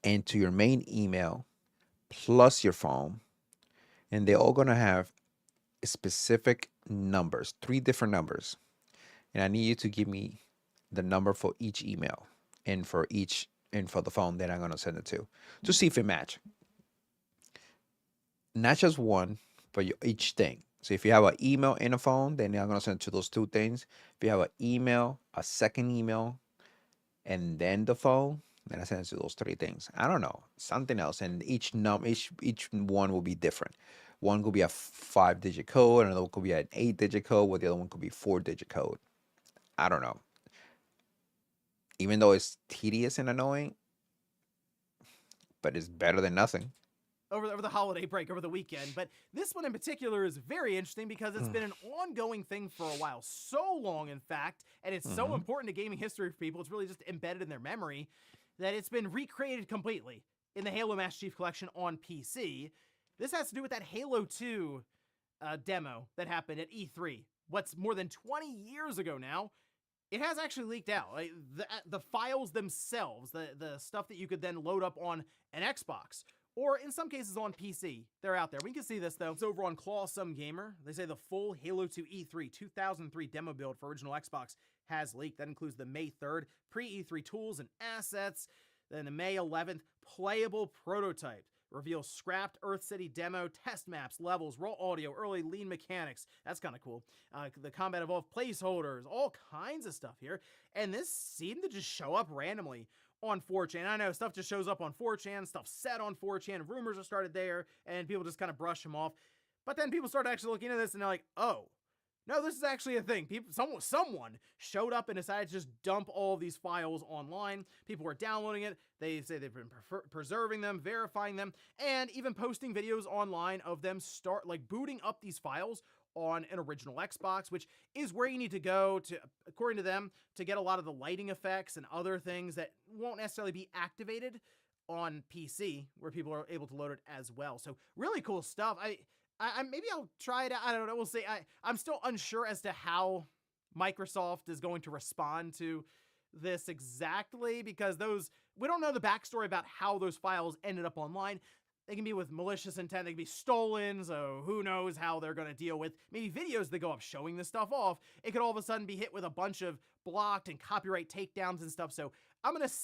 and to your main email plus your phone, and they're all gonna have specific numbers, 3 different numbers, and I need you to give me the number for each email and for the phone that I'm gonna send it to see if it match. Not just one, but each thing. So if you have an email and a phone, then I'm gonna send it to those 2 things. If you have an email, a second email, and then the phone, then I send it to those 3 things. I don't know, something else, and each one will be different. One could be a 5-digit code, another could be an 8-digit code, while the other one could be 4-digit code. I don't know. Even though it's tedious and annoying, but it's better than nothing. Over the holiday break, over the weekend. But this one in particular is very interesting because it's been an ongoing thing for a while. So long, in fact, and it's so important to gaming history for people, it's really just embedded in their memory, that it's been recreated completely in the Halo Master Chief Collection on PC. This has to do with that Halo 2 demo that happened at E3. What's more than 20 years ago now. It has actually leaked out. Like, the files themselves, the stuff that you could then load up on an Xbox, or in some cases on PC. They're out there. We can see this, though. It's over on Clawsome Gamer. They say the full Halo 2 E3 2003 demo build for original Xbox has leaked. That includes the May 3rd pre-E3 tools and assets. Then the May 11th playable prototype. Reveals scrapped Earth City demo, test maps, levels, raw audio, early lean mechanics. That's kind of cool. The Combat Evolved placeholders, all kinds of stuff here. And this seemed to just show up randomly on 4chan. I know stuff just shows up on 4chan, stuff said on 4chan, rumors are started there, and people just kind of brush them off. But then people started actually looking at this, and they're like, oh, no, this is actually a thing. Someone showed up and decided to just dump all of these files online. People were downloading it. They say they've been preserving them, verifying them, and even posting videos online of them booting up these files on an original Xbox, which is where you need to go to, according to them, to get a lot of the lighting effects and other things that won't necessarily be activated on PC, where people are able to load it as well. So really cool stuff. I maybe I'll try it out. I don't know. We'll see. I'm still unsure as to how Microsoft is going to respond to this exactly because we don't know the backstory about how those files ended up online. They can be with malicious intent, they can be stolen, so who knows how they're going to deal with maybe videos that go up showing this stuff off. It could all of a sudden be hit with a bunch of blocked and copyright takedowns and stuff. So I'm going to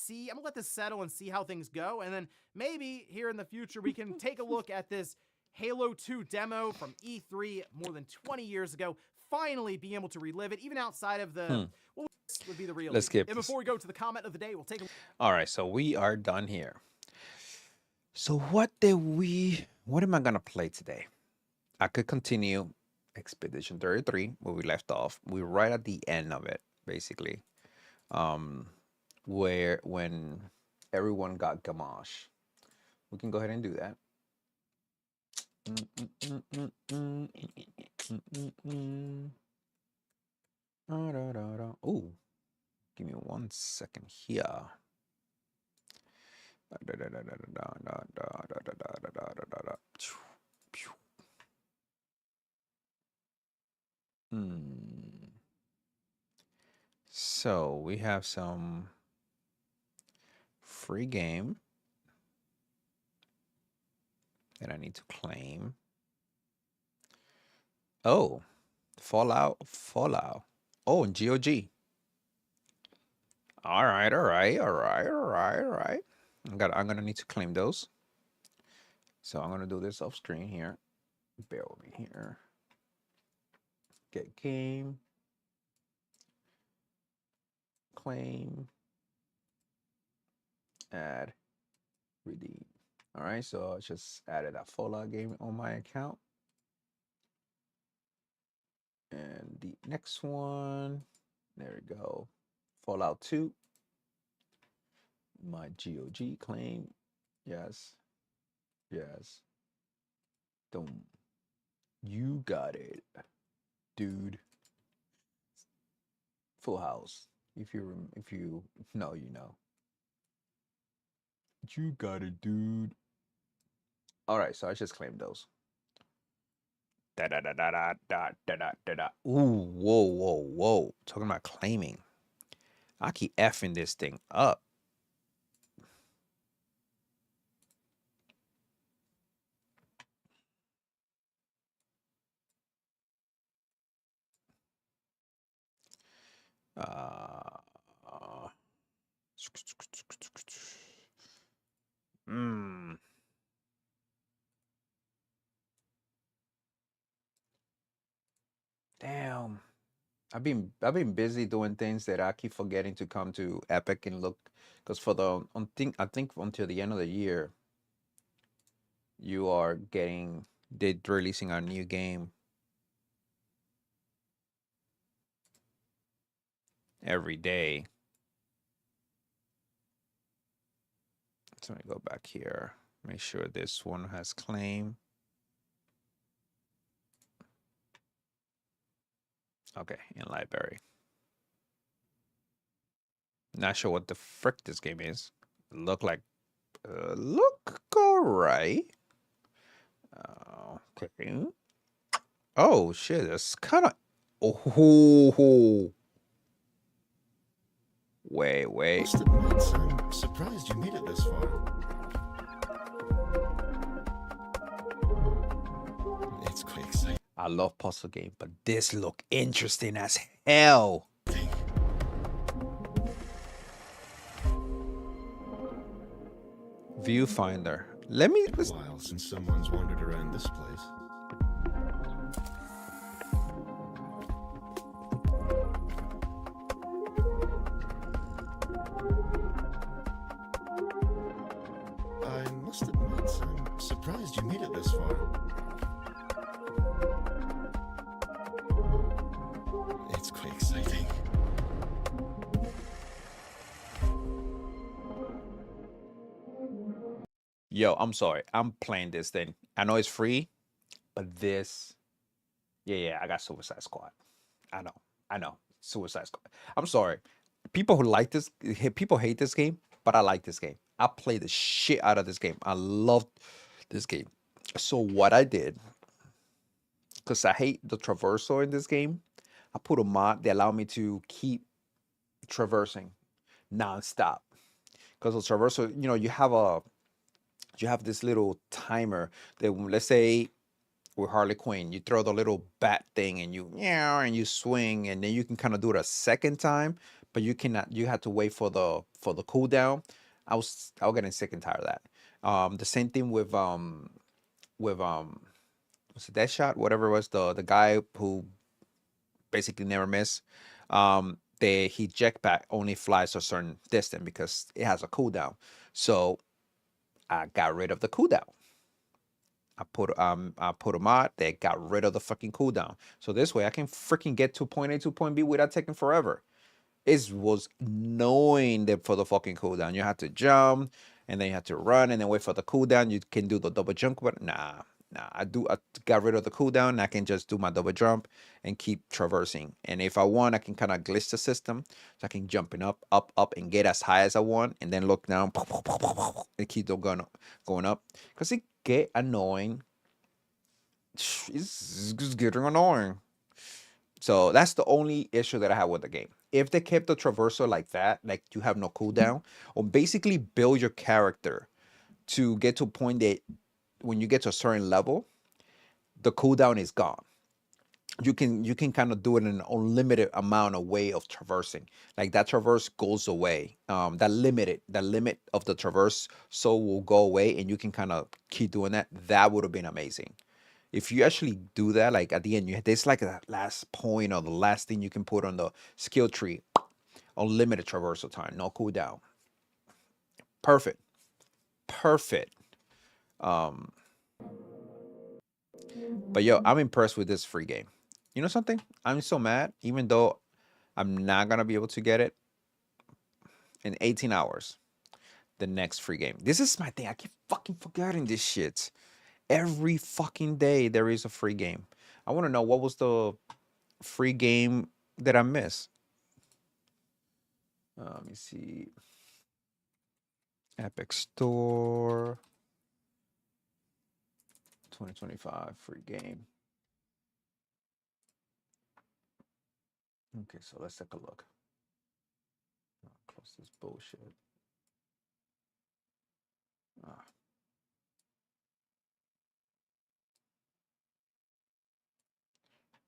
let this settle and see how things go. And then maybe here in the future, we can take a look at this Halo 2 demo from E3 more than 20 years ago. Finally being able to relive it, even outside of the, what would be the real. Let's skip And this. before we go to the comment of the day, we'll take a All right, so we are done here. So what am I gonna play today? I could continue Expedition 33 where we left off. We're right at the end of it, basically. Where when everyone got gamache. We can go ahead and do that. Oh, give me 1 second here. So we have some free game that I need to claim. Oh, Fallout. Oh, and GOG. All right. I'm gonna need to claim those. So I'm gonna do this off screen here. Bear with me here. Get game. Claim. Add. Redeem. All right, so I just added a Fallout game on my account. And the next one, there we go. Fallout 2. My GOG claim. Yes. Don't. You got it, dude. Full House. If you know, you know. You got it, dude. All right, so I just claimed those. Ooh, whoa. Talking about claiming. I keep effing this thing up. Damn. I've been busy doing things that I keep forgetting to come to Epic and look, because for the I think until the end of the year, they're releasing a new game every day. So let me go back here. Make sure this one has claim. Okay, in library. Not sure what the frick this game is. Look alright. Okay. Oh shit, that's kind of. Oh. Wait. Must admit, I'm surprised you made it this far. It's quite exciting. I love puzzle game, but this look interesting as hell. Viewfinder. It's been a while since someone's wandered around this place. I must admit, I'm surprised you made it this far. It's quite exciting. Yo, I'm sorry. I'm playing this thing. I know it's free, but this. Yeah, I got Suicide Squad. I know. Suicide Squad. I'm sorry. People who like this, people hate this game, but I like this game. I play the shit out of this game. I love this game. So what I did, because I hate the traversal in this game, I put a mod that allowed me to keep traversing nonstop. Because the traversal, you have this little timer that let's say with Harley Quinn, you throw the little bat thing and you swing, and then you can kind of do it a second time, but you cannot. You have to wait for the cooldown. I was getting sick and tired of that. The same thing with was it that shot? Whatever it was, the guy who basically never miss. He jetpack only flies a certain distance because it has a cooldown. So I got rid of the cooldown. I put a mod that got rid of the fucking cooldown. So this way I can freaking get to point A to point B without taking forever. It was annoying that for the fucking cooldown. You have to jump and then you have to run and then wait for the cooldown. You can do the double jump, but nah. I got rid of the cooldown and I can just do my double jump and keep traversing. And if I want, I can kind of glitch the system. So I can jumping up, and get as high as I want and then look down and keep going up. Because it get annoying. It's getting annoying. So that's the only issue that I have with the game. If they kept the traversal like that, like you have no cooldown, or basically build your character to get to a point that when you get to a certain level, the cooldown is gone. You can kind of do it in an unlimited amount of way of traversing. Like that traverse goes away. That limit of the traverse so will go away, and you can kind of keep doing that. That would have been amazing. If you actually do that, like at the end, there's like a last point or the last thing you can put on the skill tree, unlimited traversal time, no cooldown. Perfect, perfect. Um, but yo, I'm impressed with this free game. You know something? I'm so mad, even though I'm not gonna be able to get it in 18 hours. The next free game. This is my thing. I keep fucking forgetting this shit. Every fucking day there is a free game. I want to know what was the free game that I missed. Let me see. Epic Store 2025 free game. Okay, so let's take a look. Close this bullshit. Ah.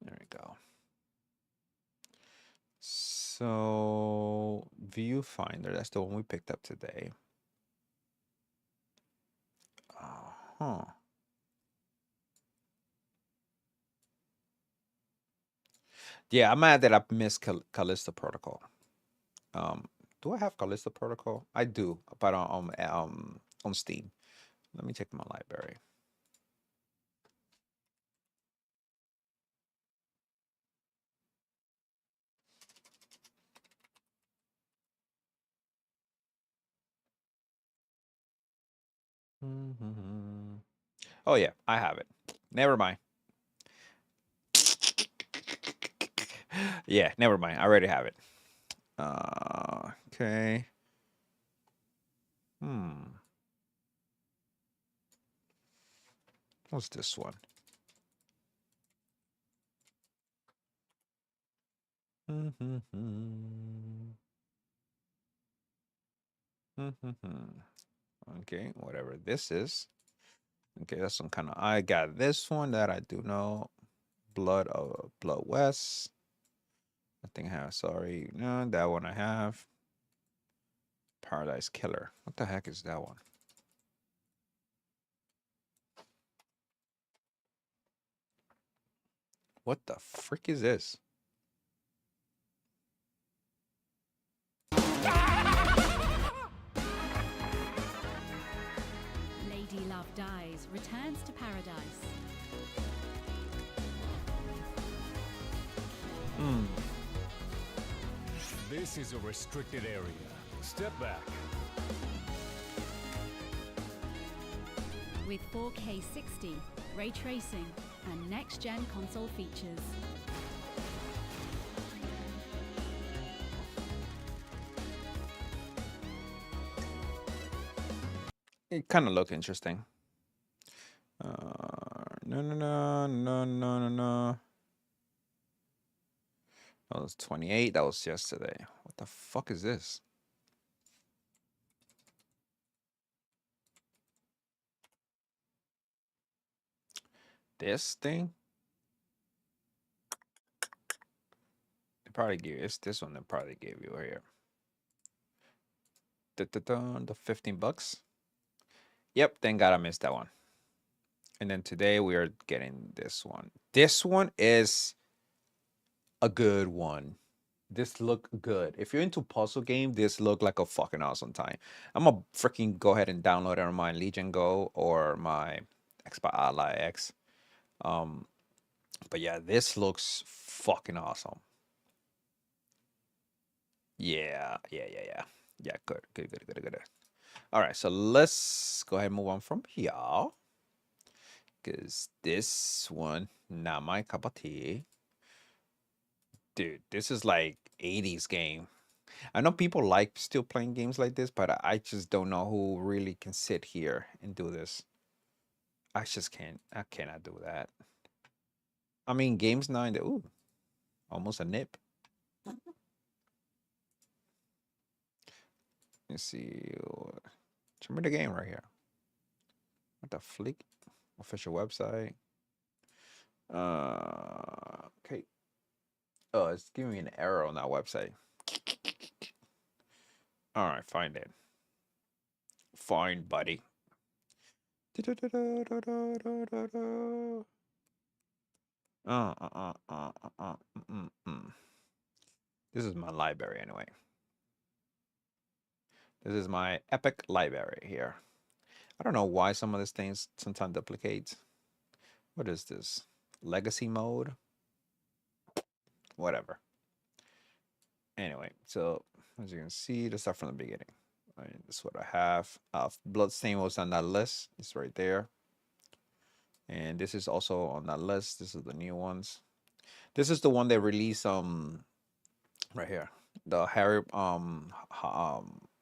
There we go. So Viewfinder, that's the one we picked up today. Huh. Yeah, I'm mad that I missed Callisto Protocol. Do I have Callisto Protocol? I do, but on Steam. Let me check my library. Oh yeah, I have it. Never mind. Yeah, never mind. I already have it. Okay. What's this one? Okay, whatever this is. Okay, that's some kind of. I got this one that I do know. Blood West. I think I have. Sorry, no, that one I have. Paradise Killer. What the heck is that one? What the frick is this? Lady Love Dies returns to paradise. This is a restricted area. Step back. With 4K 60, ray tracing, and next-gen console features. It kind of look interesting. No. That was 28. That was yesterday. What the fuck is this? This thing, they probably give it's this one. They probably gave you here. The $15. Yep, thank God I missed that one. And then today we are getting this one. This one is a good one. This look good. If you're into puzzle game, this look like a fucking awesome time. I'm gonna freaking go ahead and download it on my Legion Go or my Xbox Ally X. But yeah, this looks fucking awesome. Yeah. Yeah, good. All right, so let's go ahead and move on from here. Because this one, not my cup of tea. Dude, this is like 80s game. I know people like still playing games like this, but I just don't know who really can sit here and do this. I just can't. I cannot do that. I mean, games now in the ooh, almost a nip. Let's see. Show me the game right here. What the flick? Official website. Okay. Oh, it's giving me an error on that website. All right, find it. Fine, buddy. This is my library anyway. This is my Epic library here. I don't know why some of these things sometimes duplicate. What is this? Legacy mode? Whatever. Anyway, so as you can see, let's start from the beginning. This is what I have. Bloodstain was on that list. It's right there. And this is also on that list. This is the new ones. This is the one they released right here. The Harry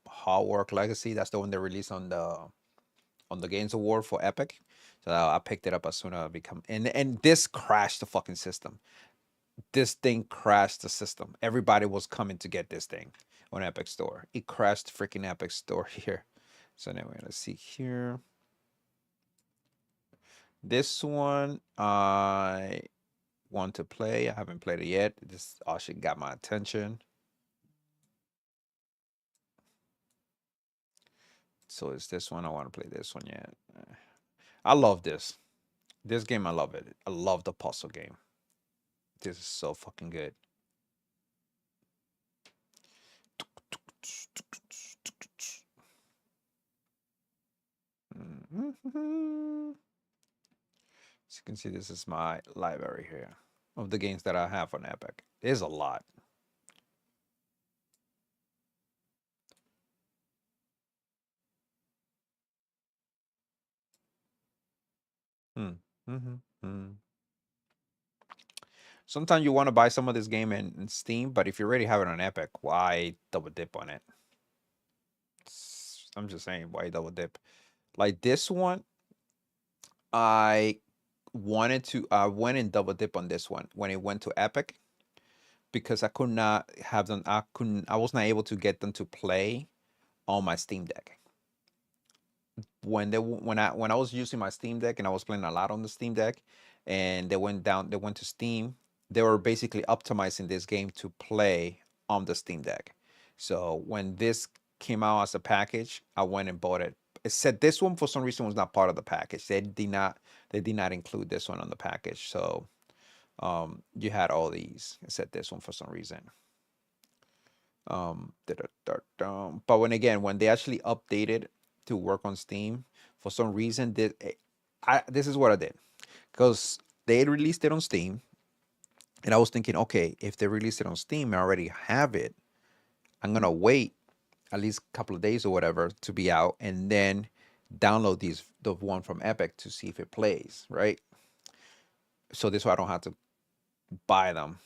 Hogwarts Legacy. That's the one they released on the Games Award for Epic. So I picked it up as soon as I become and this crashed the fucking system. This thing crashed the system. Everybody was coming to get this thing on Epic Store. It crashed freaking Epic Store here. So anyway, let's see here. This one I want to play. I haven't played it yet. This actually got my attention. So it's this one. I want to play this one yet. I love this. This game, I love it. I love the puzzle game. This is so fucking good. As you can see, this is my library here of the games that I have on Epic. There's a lot. Sometimes you want to buy some of this game in Steam, but if you already have it on Epic, why double dip on it? I'm just saying, why double dip? Like this one, I went and double dip on this one when it went to Epic because I could not have them. I was not able to get them to play on my Steam Deck. When I was using my Steam Deck and I was playing a lot on the Steam Deck, and they went to Steam, they were basically optimizing this game to play on the Steam Deck. So when this came out as a package, I went and bought it. It said this one for some reason was not part of the package. They did not include this one on the package. So you had all these. It said this one for some reason. But when they actually updated to work on Steam, for some reason this is what I did, because they released it on Steam, and I was thinking, okay, if they released it on Steam, I already have it. I'm gonna wait at least a couple of days or whatever to be out, and then download the one from Epic to see if it plays, right? So this way I don't have to buy them.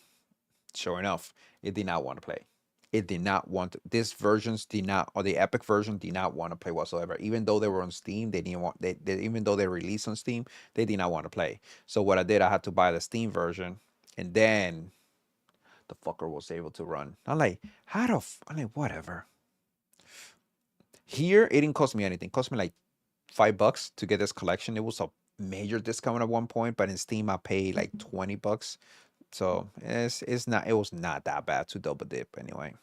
Sure enough, it did not want to play. It did not want to, this versions did not, or the Epic version did not want to play whatsoever. Even though they were on Steam, they didn't want, even though they released on Steam, they did not want to play. So what I did, I had to buy the Steam version, and then the fucker was able to run. I'm like, I'm like, whatever. Here, it didn't cost me anything. It cost me like $5 to get this collection. It was a major discount at one point, but in Steam I paid like $20. So it was not that bad to double dip anyway.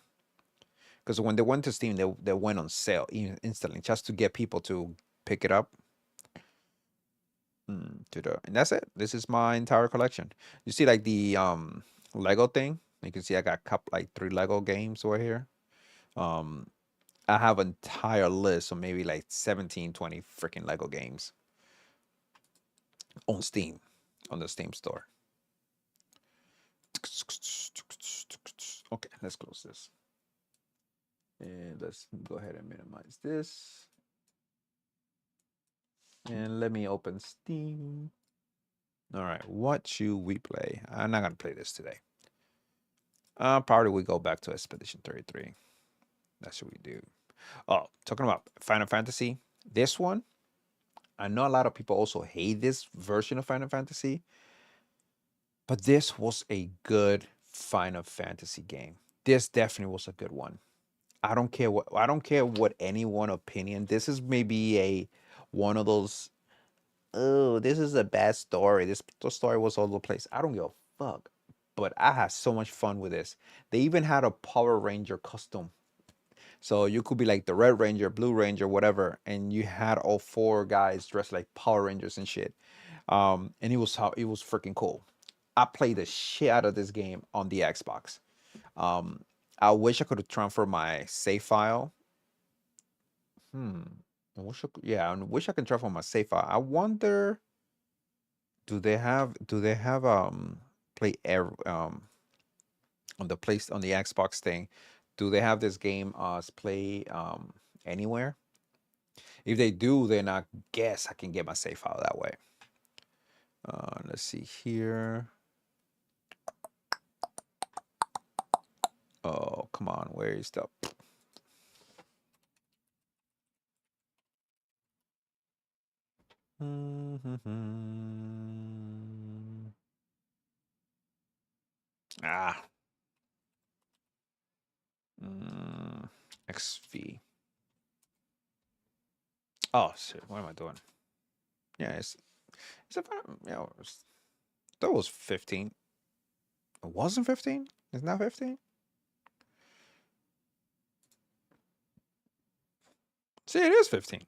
Because when they went to Steam, they went on sale instantly just to get people to pick it up. And that's it. This is my entire collection. You see like the Lego thing. You can see I got like 3 Lego games right here. I have an entire list of maybe like 17, 20 freaking Lego games on Steam, on the Steam store. Okay, let's close this. And let's go ahead and minimize this. And let me open Steam. All right, what should we play? I'm not gonna play this today. Probably we go back to Expedition 33. That's what we do. Oh, talking about Final Fantasy. This one, I know a lot of people also hate this version of Final Fantasy, but this was a good Final Fantasy game. This definitely was a good one. I don't care what anyone opinion. This is maybe one of those, oh, this is a bad story. The story was all over the place. I don't give a fuck. But I had so much fun with this. They even had a Power Ranger custom. So you could be like the Red Ranger, Blue Ranger, whatever, and you had all 4 guys dressed like Power Rangers and shit. And it was freaking cool. I played the shit out of this game on the Xbox. I wish I could have transferred my save file. I wish I wish I could transfer my save file. I wonder, do they have play on the Xbox thing? Do they have this game play anywhere? If they do, then I guess I can get my save file that way. Let's see here. Oh, come on, where is the? Ah. XV. Oh shit! What am I doing? Yeah, it's a that was 15. It wasn't 15. It's not 15. See, it is 15.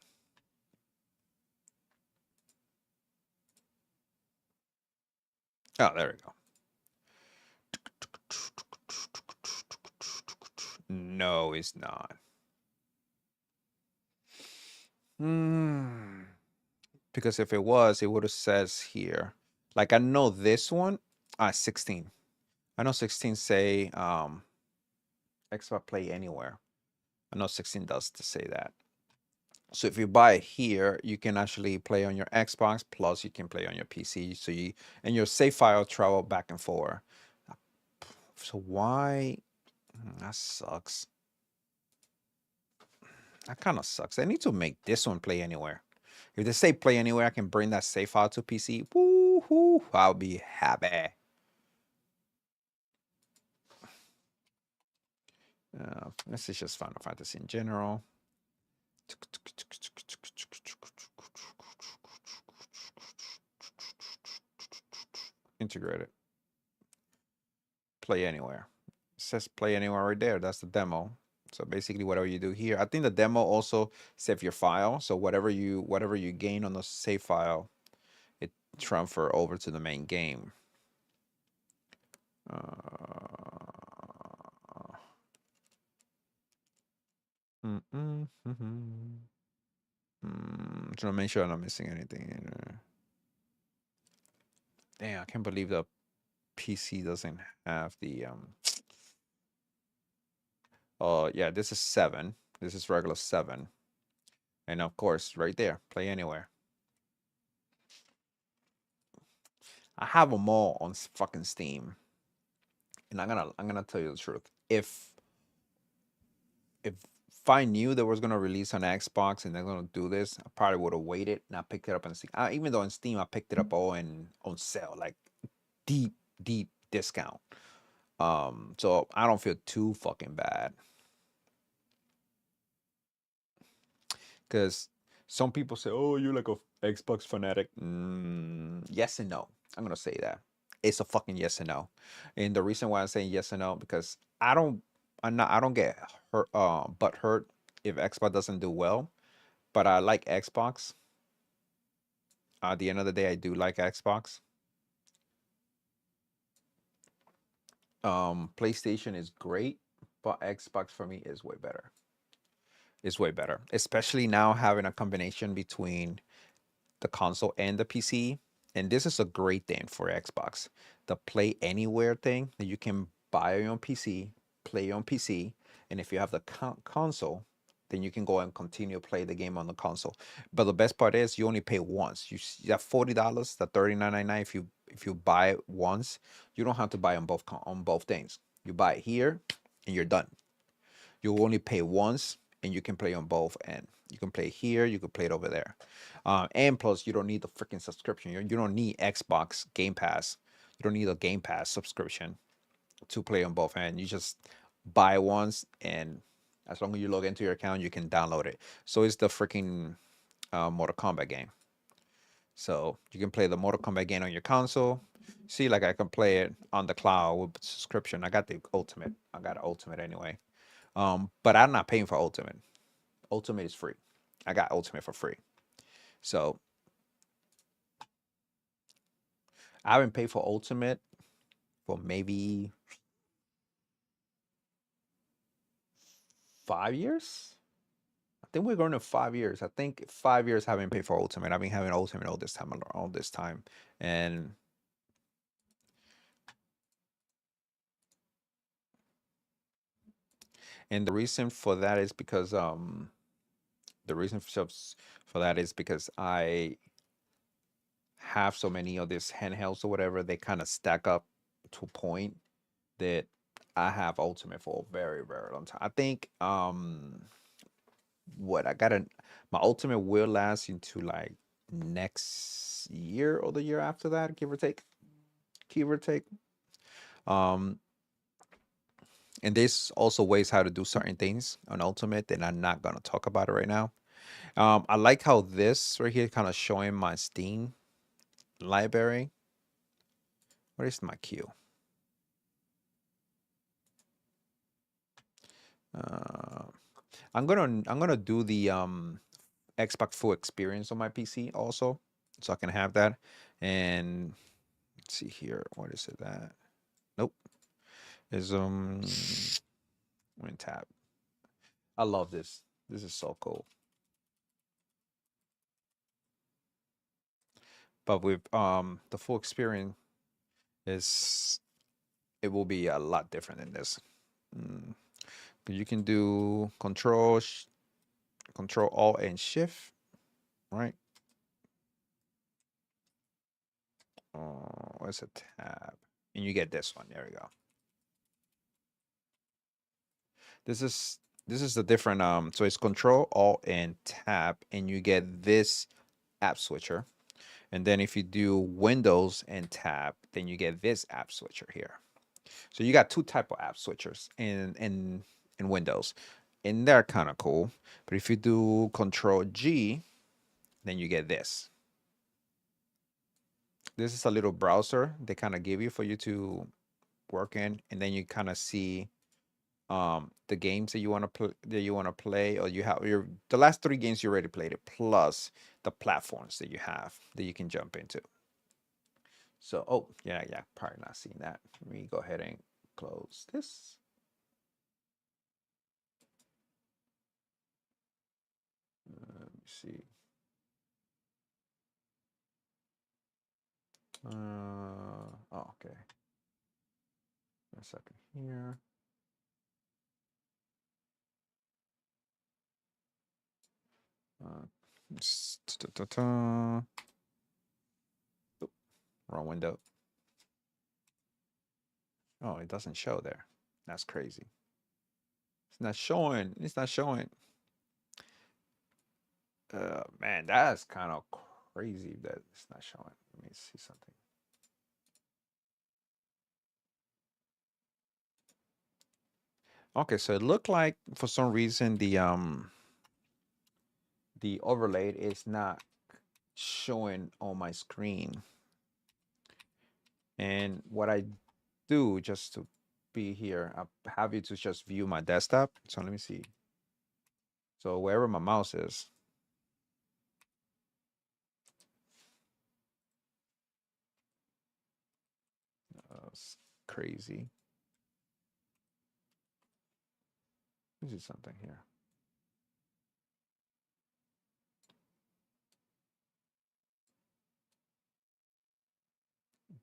Oh, there we go. No, it's not. Because if it was, it would have says here. Like I know this one, 16. I know 16 say Xbox Play Anywhere. I know 16 does to say that. So if you buy it here, you can actually play on your Xbox, plus you can play on your PC. So and your save file travel back and forth. So why? That sucks. That kind of sucks. I need to make this one play anywhere. If they say play anywhere, I can bring that save file to PC. Woohoo! I'll be happy. This is just Final Fantasy in general. Integrate it. Play anywhere. It says play anywhere right there. That's the demo. So basically whatever you do here, I think the demo also save your file. So whatever you gain on the save file, it transfer over to the main game. Trying to make sure I'm not missing anything. Damn, I can't believe the PC doesn't have the oh yeah, this is 7. This is regular 7. And of course, right there, play anywhere. I have them all on fucking Steam. And I'm gonna tell you the truth. If I knew they was gonna release on Xbox and they're gonna do this, I probably would have waited and I picked it up on Steam. Even though on Steam I picked it up all on sale, like deep discount. So I don't feel too fucking bad. Because some people say, "Oh, you're like a Xbox fanatic. Yes and no. I'm gonna say that it's a fucking yes and no, and the reason why I'm saying yes and no because I don't get hurt butt hurt if Xbox doesn't do well, but I like Xbox. At the end of the day, I do like Xbox. PlayStation is great, but Xbox for me is way better. Is way better, especially now having a combination between the console and the PC. And this is a great thing for Xbox. The Play Anywhere thing that you can buy on PC, play on PC, and if you have the console, then you can go and continue play the game on the console. But the best part is you only pay once. You have $40, the 39.99. If you buy it once, you don't have to buy on on both things. You buy it here, and you're done. You only pay once and you can play on both, and you can play here, you can play it over there. And plus you don't need the freaking subscription. You don't need Xbox Game Pass. You don't need a Game Pass subscription to play on both, and you just buy once, and as long as you log into your account you can download it. So it's the freaking Mortal Kombat game. So you can play the Mortal Kombat game on your console. See, like I can play it on the cloud with subscription. I got the ultimate. I got an ultimate anyway. But I'm not paying for Ultimate. Ultimate is free. I got Ultimate for free. So I haven't paid for Ultimate for maybe 5 years. I think we're going to 5 years. I think 5 years I haven't paid for Ultimate. I've been having Ultimate all this time. And the reason for that is because the reason for that is because I have so many of these handhelds or whatever, they kind of stack up to a point that I have Ultimate for a very, very long time. I think what I got my Ultimate will last into like next year or the year after that, give or take. Give or take. Um and there's also ways how to do certain things on Ultimate that I'm not gonna talk about it right now. I like how this right here kind of showing my Steam library. What is my queue? I'm gonna do the Xbox full experience on my PC also, so I can have that. And let's see here, what is it that? Nope, is when tab. I love this. This is so cool. But with the full experience is it will be a lot different than this. Mm. You can do control alt and shift, right? What's a tab? And you get this one. There we go. This is the different so it's control alt and tab, and you get this app switcher. And then if you do Windows and tab, then you get this app switcher here. So you got two type of app switchers in Windows, and they're kind of cool. But if you do Control G, then you get this. This is a little browser they kind of give you for you to work in, and then you kind of see the games that you want to play, or you have the last 3 games you already played it, plus the platforms that you have that you can jump into. So, oh yeah, probably not seeing that. Let me go ahead and close this. Let me see. Oh, okay. A second here. Oop, wrong window. Oh, it doesn't show there. That's crazy. It's not showing. It's not showing. Man, that's kind of crazy that it's not showing. Let me see something. Okay, so it looked like for some reason the overlay is not showing on my screen. And what I do just to be here, I have you to just view my desktop. So let me see. So wherever my mouse is, it's crazy. Let me see something here.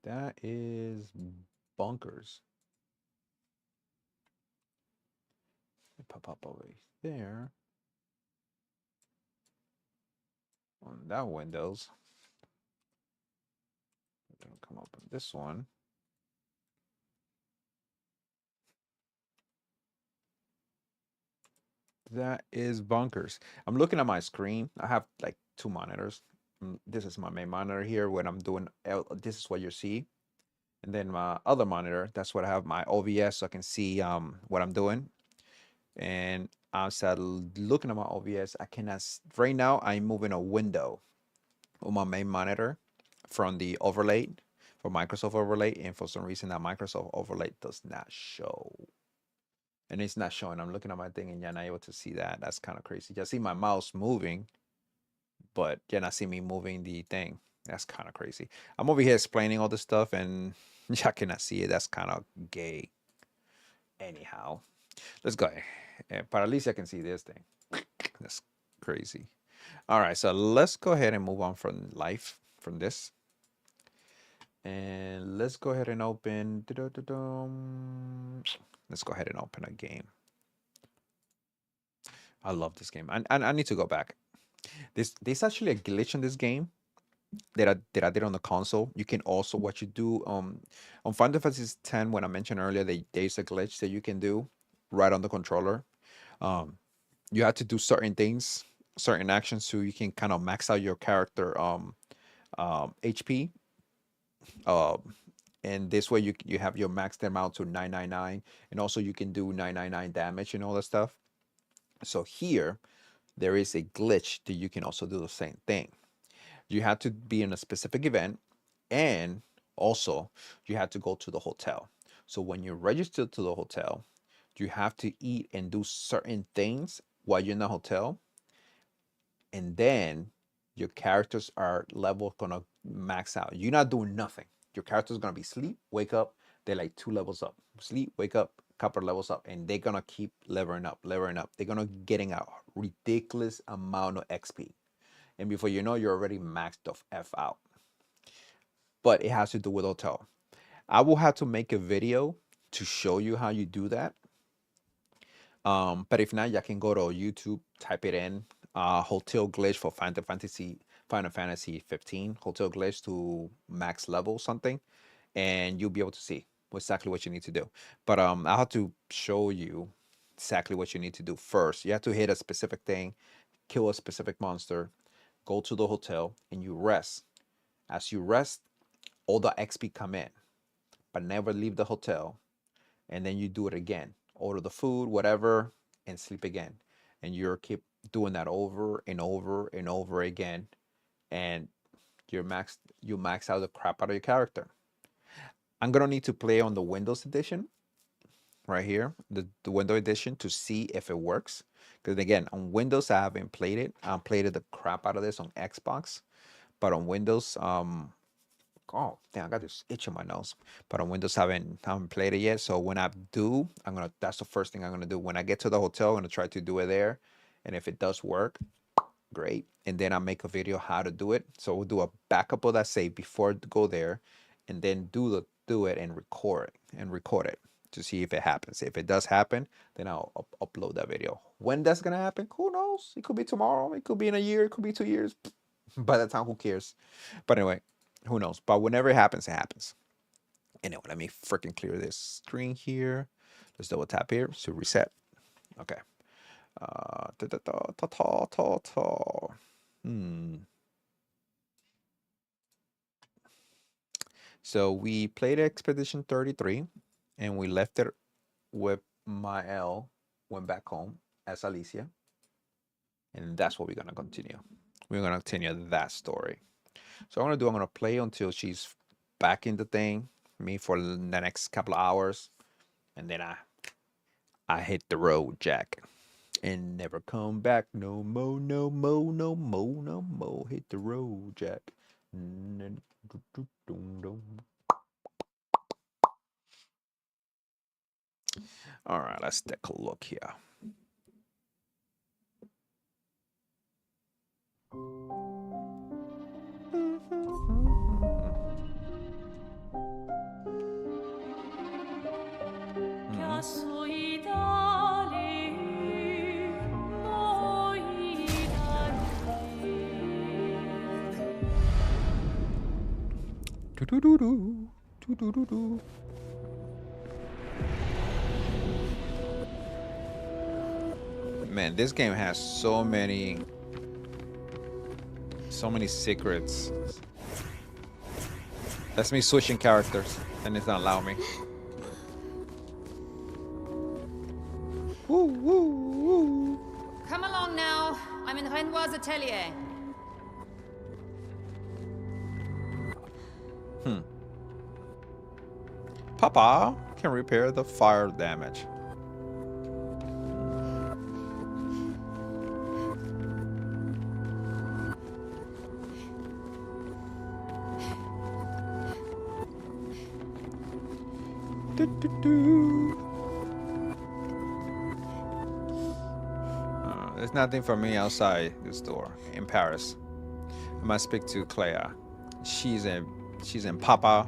That is bunkers. Pop up over there on that Windows. It'll come up on this one. That is bunkers. I'm looking at my screen. I have like two monitors. This is my main monitor here. When I'm doing, this is what you see. And then my other monitor, that's what I have my OBS, so I can see what I'm doing. And I started looking at my OBS. I cannot, right now I'm moving a window on my main monitor from the overlay, for Microsoft overlay. And for some reason that Microsoft overlay does not show. And it's not showing. I'm looking at my thing and you're not able to see that. That's kind of crazy. You see my mouse moving, but you're not seeing me moving the thing. That's kind of crazy. I'm over here explaining all this stuff and y'all cannot see it. That's kind of gay. Anyhow, let's go. But at least I can see this thing. That's crazy. All right, so let's go ahead and move on from life, from this. And let's go ahead and open. Let's go ahead and open a game. I love this game. I need to go back. There's actually a glitch in this game that I did on the console. You can also, what you do on Final Fantasy X, when I mentioned earlier, there's a glitch that you can do right on the controller. You have to do certain things, certain actions, so you can kind of max out your character HP. And this way you have your maxed amount to 999, and also you can do 999 damage and all that stuff. So here there is a glitch that you can also do the same thing. You have to be in a specific event, and also you have to go to the hotel. So when you register to the hotel, you have to eat and do certain things while you're in the hotel, and then your characters are level gonna max out. You're not doing nothing. Your character's gonna be sleep, wake up, they're like 2 levels up. Sleep, wake up, couple levels up, and they're gonna keep leveling up, leveling up. They're gonna getting a ridiculous amount of XP. And before you know, you're already maxed the F out. But it has to do with hotel. I will have to make a video to show you how you do that. But if not, you can go to YouTube, type it in, hotel glitch for Final Fantasy 15, hotel glitch to max level something, and you'll be able to see exactly what you need to do. But I have to show you exactly what you need to do first. You have to hit a specific thing, kill a specific monster, go to the hotel, and you rest. As you rest, all the XP come in, but never leave the hotel. And then you do it again. Order the food, whatever, and sleep again. And you keep doing that over and over and over again. And you max out the crap out of your character. I'm gonna need to play on the Windows edition right here, the Windows edition, to see if it works. Because again, on Windows I haven't played it. I played the crap out of this on Xbox, but on Windows, oh damn, I got this itch in my nose. But on Windows, I haven't played it yet. So when I do, that's the first thing I'm gonna do. When I get to the hotel, I'm gonna try to do it there. And if it does work, great. And then I'll make a video how to do it. So we'll do a backup of that save before I go there, and then do it and record it to see if it happens. If it does happen, then I'll upload that video. When that's gonna happen, who knows? It could be tomorrow, it could be in a year, it could be 2 years. By that time, who cares? But anyway, who knows? But whenever it happens, it happens. Anyway, let me freaking clear this screen here. Let's double tap here to reset. Okay. So we played Expedition 33, and we left it with Mael, went back home as Alicia. And that's what we're gonna continue. We're gonna continue that story. So I'm gonna play until she's back in the thing, me for the next couple of hours, and then I hit the road, Jack, and never come back no more, no more, no more, no more. Hit the road, Jack. All right, let's take a look here. Do-do-do-do, do-do-do-do. Man, this game has so many secrets. That's me switching characters, and it's not allow me. Woo, woo, woo. Come along now. I'm in Renoir's atelier. Papa can repair the fire damage. There's nothing for me outside this door in Paris. I must speak to Clea. She's in Papa.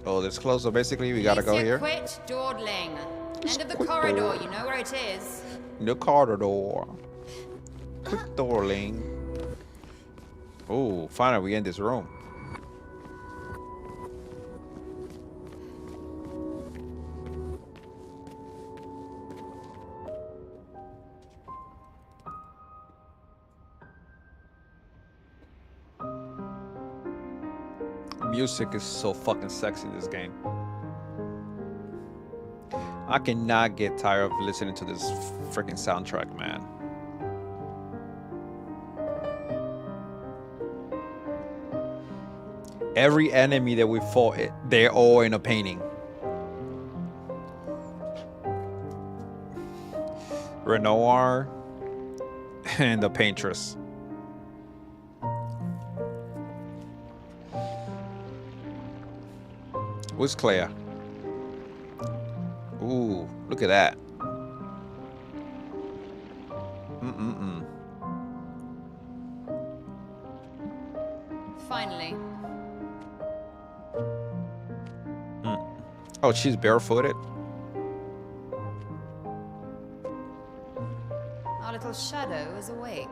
Oh, this closed. So basically, we gotta go here. Quit dawdling. Just End of the quit corridor. dawdling. You know where it is. The corridor. Quick darling. Oh, finally we in this room. Music is so fucking sexy in this game. I cannot get tired of listening to this freaking soundtrack, man. Every enemy that we fought, they're all in a painting. Renoir and the paintress. Where's Claire? Ooh, look at that. Finally. Oh, she's barefooted. Our little shadow is awake.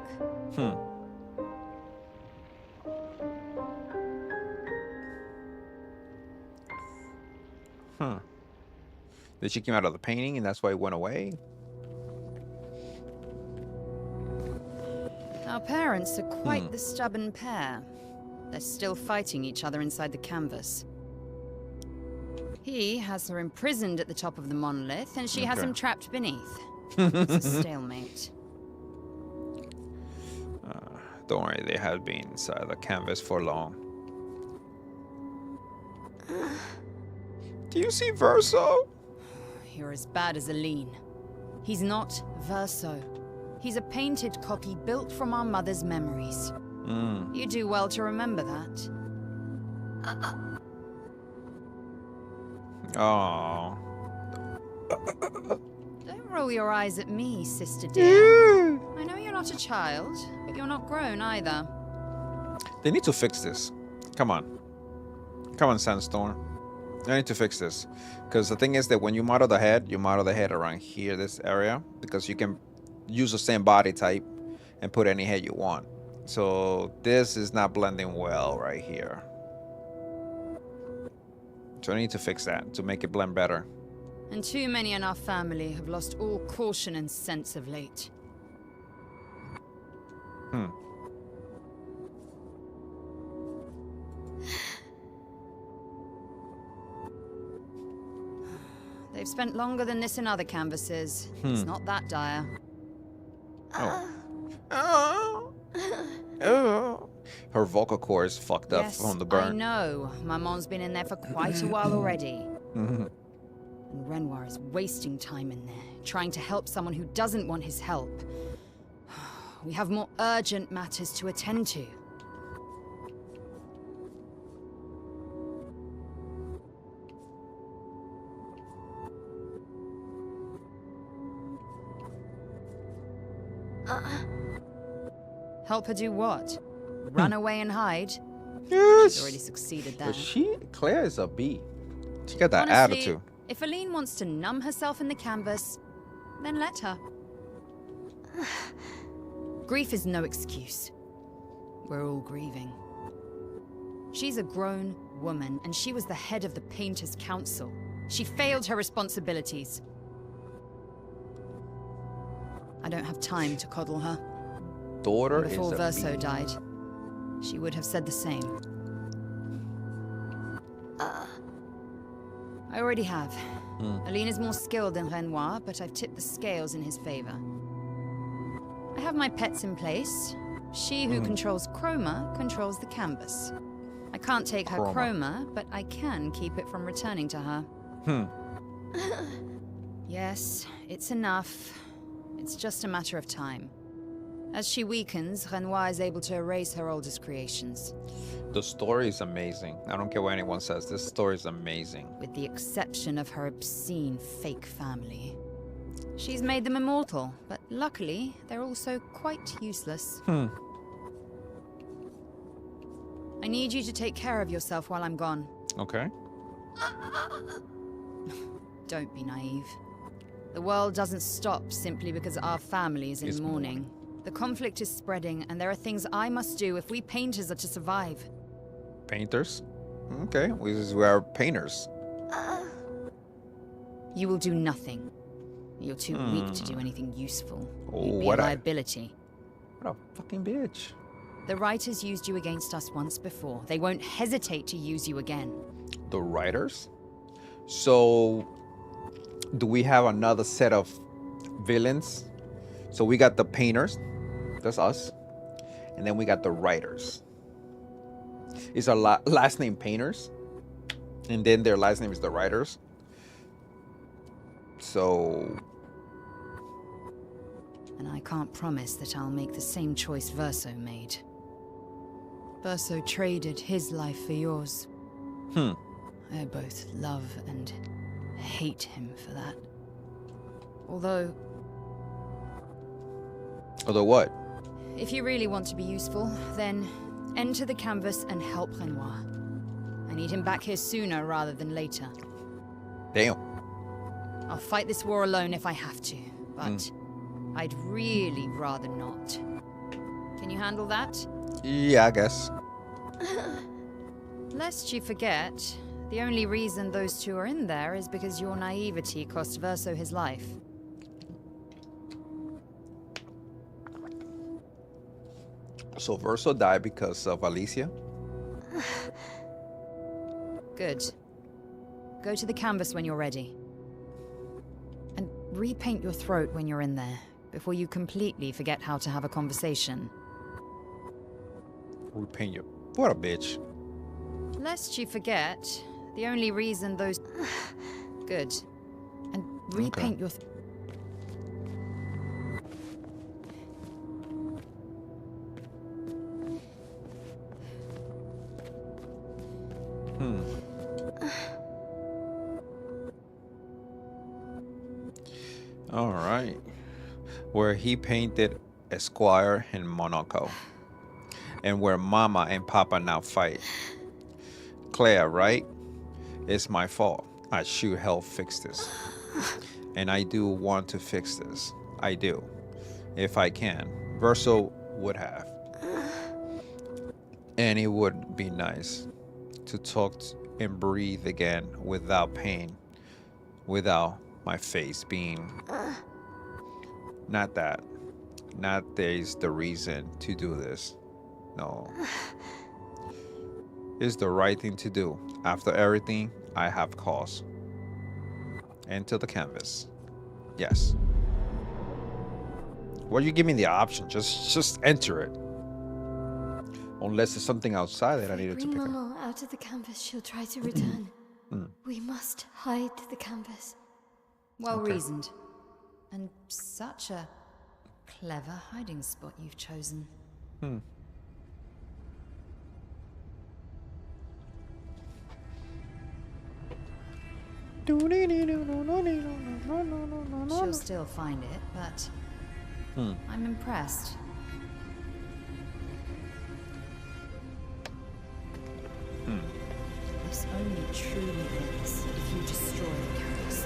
Did she came out of the painting and that's why it went away? Our parents are quite the stubborn pair. They're still fighting each other inside the canvas. He has her imprisoned at the top of the monolith, and she has him trapped beneath. It's a stalemate. Don't worry, they have been inside the canvas for long. Do you see Verso? You're as bad as Aline. He's not Verso. He's a painted copy built from our mother's memories. You do well to remember that. Oh. Don't roll your eyes at me, sister dear. I know you're not a child, but you're not grown either. They need to fix this. Come on. Come on, Sandstorm. They need to fix this. Because the thing is that when you model the head, you model the head around here, this area. Because you can use the same body type and put any head you want. So this is not blending well right here. So I need to fix that to make it blend better. And too many in our family have lost all caution and sense of late. They've spent longer than this in other canvases. It's not that dire. Oh. Oh. Her vocal cords fucked up Yes, from the I burn. know. Maman's been in there for quite a while already. Mhm. And Renoir is wasting time in there, trying to help someone who doesn't want his help. We have more urgent matters to attend to. Help her do what? Run away and hide? Yes. She's already succeeded there. But Claire is a bee. She got that Honestly, attitude. if Aline wants to numb herself in the canvas, then let her. Grief is no excuse. We're all grieving. She's a grown woman, and she was the head of the Painters' Council. She failed her responsibilities. I don't have time to coddle her. Daughter Before is a Verso bee. died, she would have said the same. I already have. Aline is more skilled than Renoir, but I've tipped the scales in his favor. I have my pets in place. She who controls chroma controls the canvas. I can't take her chroma, but I can keep it from returning to her. Yes, it's enough. It's just a matter of time. As she weakens, Renoir is able to erase her oldest creations. The story is amazing. I don't care what anyone says. This story is amazing. With the exception of her obscene fake family. She's made them immortal, but luckily, they're also quite useless. I need you to take care of yourself while I'm gone. Okay. Don't be naive. The world doesn't stop simply because our family is in mourning. The conflict is spreading, and there are things I must do if we painters are to survive. Painters? Okay, we are painters. You will do nothing. You're too weak to do anything useful. You'd be a What a liability. fucking bitch. The writers used you against us once before. They won't hesitate to use you again. The writers? So, do we have another set of villains? So we got the painters. That's us. And then we got the writers. Is our last name painters? And then their last name is the writers. So... And I can't promise that I'll make the same choice Verso made. Verso traded his life for yours. I both love and hate him for that. Although what? if you really want to be useful, then enter the canvas and help Renoir. I need him back here sooner rather than later. Damn. I'll fight this war alone if I have to, but I'd really rather not. Can you handle that? Yeah, I guess. Lest you forget, the only reason those two are in there is because your naivety cost Verso his life. So Verso died because of Alicia? Good. Go to the canvas when you're ready. And repaint your throat when you're in there, before you completely forget how to have a conversation. Repaint you. What a bitch. Lest you forget, the only reason those... Good. And repaint your... All right. Where he painted Esquire in Monaco. And where Mama and Papa now fight. Claire, right? It's my fault. I should help fix this. And I do want to fix this. I do. If I can. Verso would have. And it would be nice to talk and breathe again without pain. Without my face being... Not that. Not there's the reason to do this. No. It's the right thing to do. After everything I have caused. Enter the canvas. Yes. Well, you give me the option. Just enter it. Unless there's something outside that I needed to Bring pick up. Maman out of the canvas, she'll try to return. We must hide the canvas. Well reasoned. And such a clever hiding spot you've chosen. She'll still find it, but I'm impressed. This only truly ends if you destroy the canvas.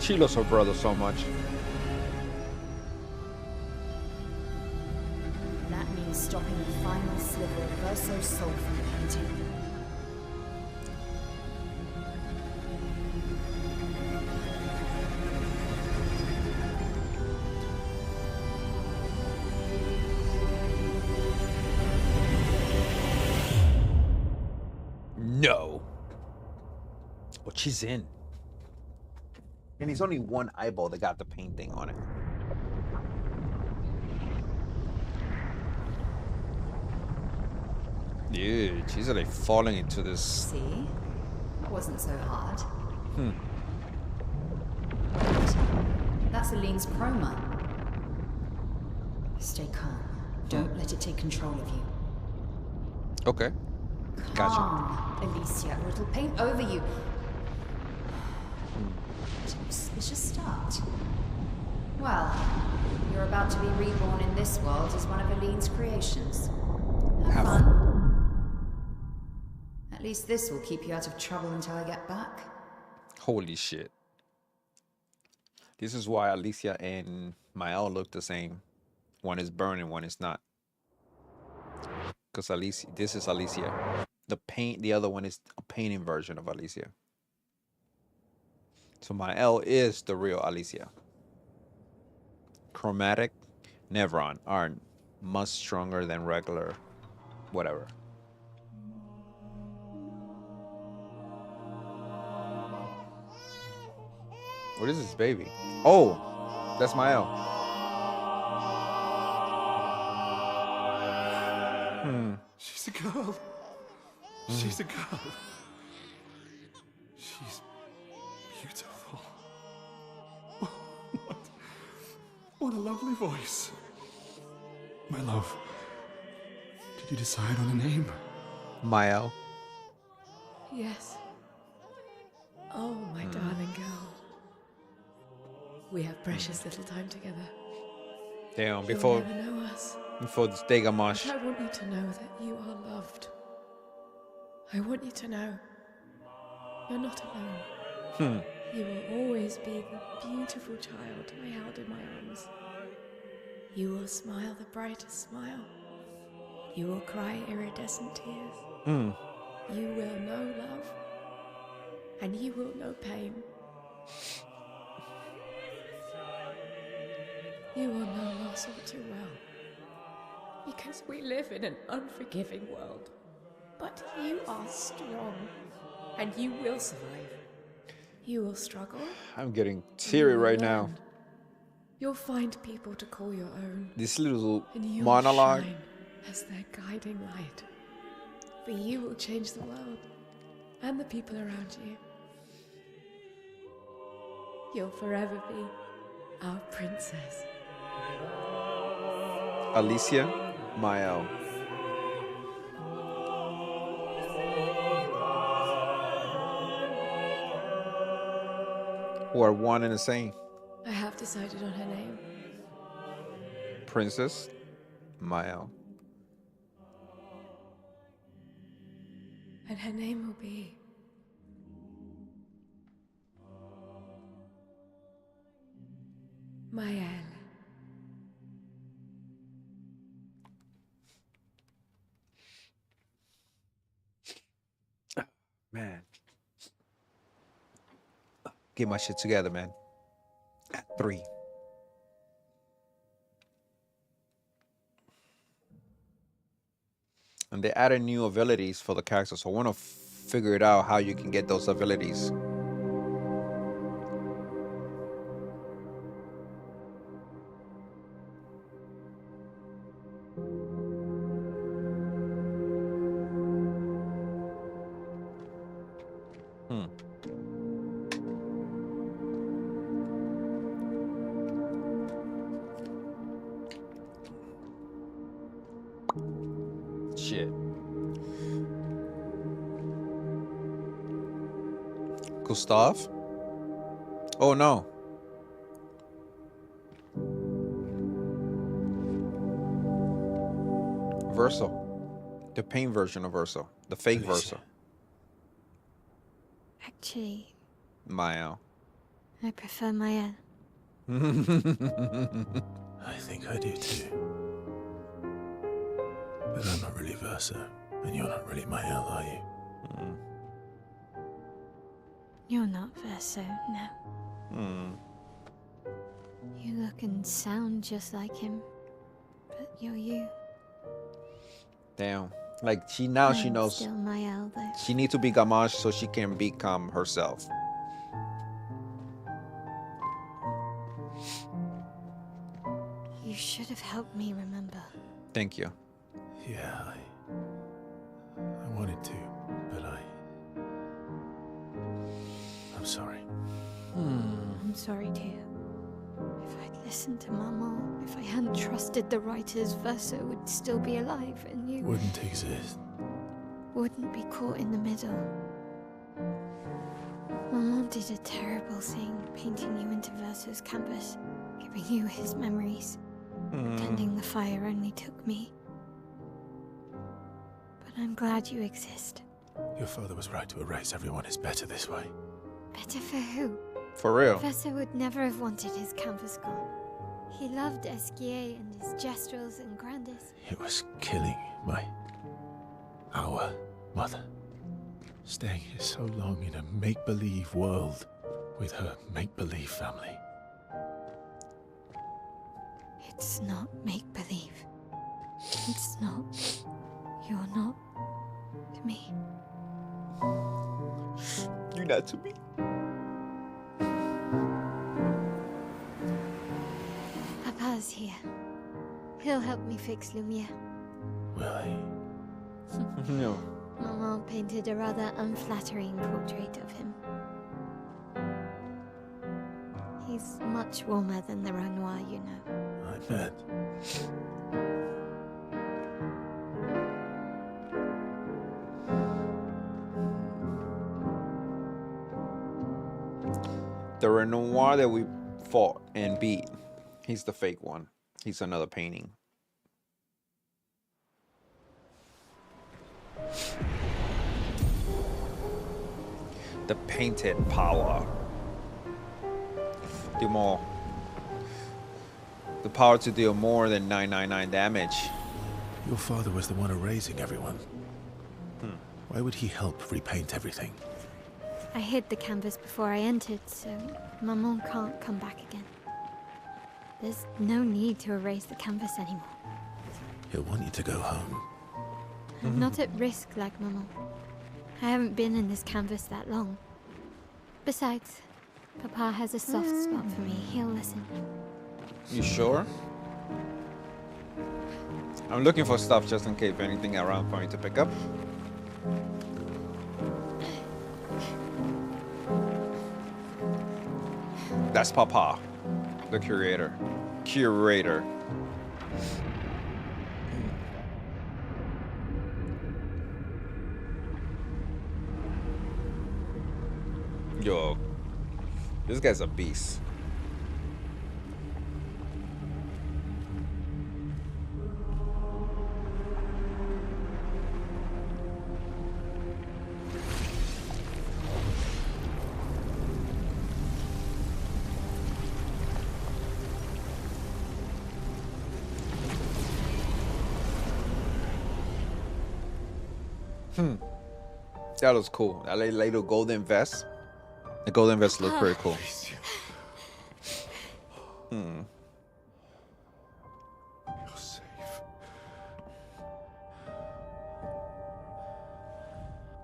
She loves her brother so much. That means stopping the final sliver of Verso's soul from painting. No. But she's in. And he's only one eyeball that got the painting on it. Dude, she's like falling into this. See? Wasn't so hard. Wait. That's Aline's chroma. Stay calm. Don't let it take control of you. Okay. Gotcha. Calm, Alicia, or it'll paint over you. What an auspicious start. Well, you're about to be reborn in this world as one of Aline's creations. Have fun. At least this will keep you out of trouble until I get back. Holy shit. This is why Alicia and Mael look the same. One is burning, one is not. Because Alicia, this is Alicia. The other one is a painting version of Alicia. So Mael is the real Alicia. Chromatic Nevron are much stronger than regular whatever. What is this baby? Oh, that's Mael. She's a girl. She's a girl. She's beautiful. What a lovely voice. My love, did you decide on a name? Mael. Yes. Oh, my darling girl. We have precious little time together. Damn, You'll before never know us. this Degamash. But I want you to know that you are loved. I want you to know you're not alone. You will always be the beautiful child I held in my arms. You will smile the brightest smile. You will cry iridescent tears. You will know love. And you will know pain. You will know loss all too well. Because we live in an unforgiving world. But you are strong. And you will survive. You will struggle. I'm getting teary right now. learn. You'll find people to call your own. This little And you'll monologue. shine as their guiding light. For you will change the world. And the people around you. You'll forever be our princess. Alicia, Mael. Who are one and the same. I have decided on her name. Princess, Mael. And her name will be... Mael. Man. Get my shit together, man. At 3. And they added new abilities for the character, so I want to figure it out how you can get those abilities. Shit. Gustav? Oh no. Verso. The paint version of Verso. The fake Verso. Actually, Maya. I prefer Maya. I think I do too. But I'm not really Verso, and you're not really Mael, are you? You're not Verso, no. You look and sound just like him, but you're you. Damn. Like she knows Still Mael, though. she needs to be Gamache so she can become herself. You should have helped me remember. Thank you. Yeah, I wanted to, but I'm sorry. I'm sorry too. If I'd listened to Mama, if I hadn't trusted the writers, Verso would still be alive and you Wouldn't exist. wouldn't be caught in the middle. Mama did a terrible thing, painting you into Verso's canvas, giving you his memories, pretending the fire only took me. But I'm glad you exist. Your father was right to erase everyone is better this way. Better for who? For real. Verso would never have wanted his canvas gone. He loved Esquier and his gestrels and Grandis. It was killing our mother. Staying here so long in a make-believe world with her make-believe family. It's not make-believe. It's not. You're not to me. You're not to me. Papa's here. He'll help me fix Lumiere. Will he? No. Maman painted a rather unflattering portrait of him. He's much warmer than the Renoir, you know. I bet. The Renoir that we fought and beat, he's the fake one. He's another painting. The painted power. Do more. The power to deal more than 999 damage. Your father was the one erasing everyone. Why would he help repaint everything? I hid the canvas before I entered, so Maman can't come back again. There's no need to erase the canvas anymore. He'll want you to go home. I'm not at risk like Maman. I haven't been in this canvas that long. Besides, Papa has a soft spot for me. He'll listen. You sure? I'm looking for stuff just in case anything around for me to pick up. That's Papa, the curator. Curator. Yo, this guy's a beast. That was cool. That little golden vest. The golden vest looked pretty cool. You're safe.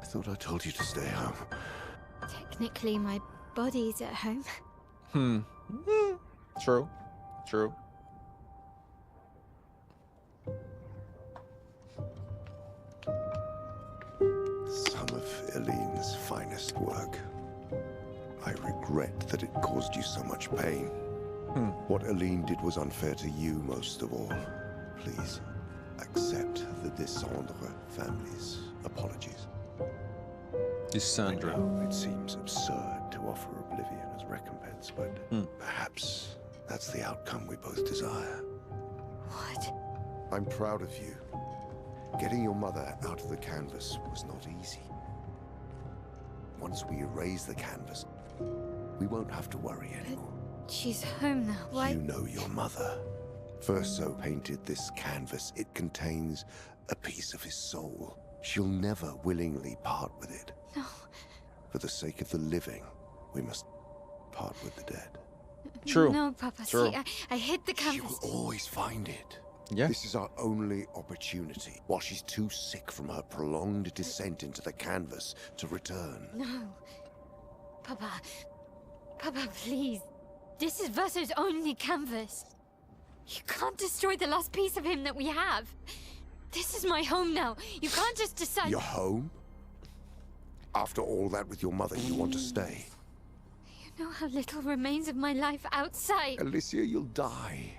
thought I told you to stay home. Technically, my body's at home. True. True. Some of Eileen's finest work. I regret that it caused you so much pain. What Eileen did was unfair to you most of all. Please, accept the Descendre family's apologies. Descendre. I know it seems absurd to offer oblivion as recompense, but perhaps that's the outcome we both desire. What? I'm proud of you. Getting your mother out of the canvas was not easy. Once we erase the canvas, we won't have to worry anymore. She's home now. Why? You know your mother. Verso painted this canvas. It contains a piece of his soul. She'll never willingly part with it. No. For the sake of the living, we must part with the dead. True. No, Papa. True. See, I hid the She canvas. will always find it. Yeah. This is our only opportunity. While she's too sick from her prolonged descent into the canvas to return. No. Papa. Papa, please. This is Verso's only canvas. You can't destroy the last piece of him that we have. This is my home now. You can't just decide. Your home? After all that with your mother, you want to stay? You know how little remains of my life outside. Alicia, you'll die.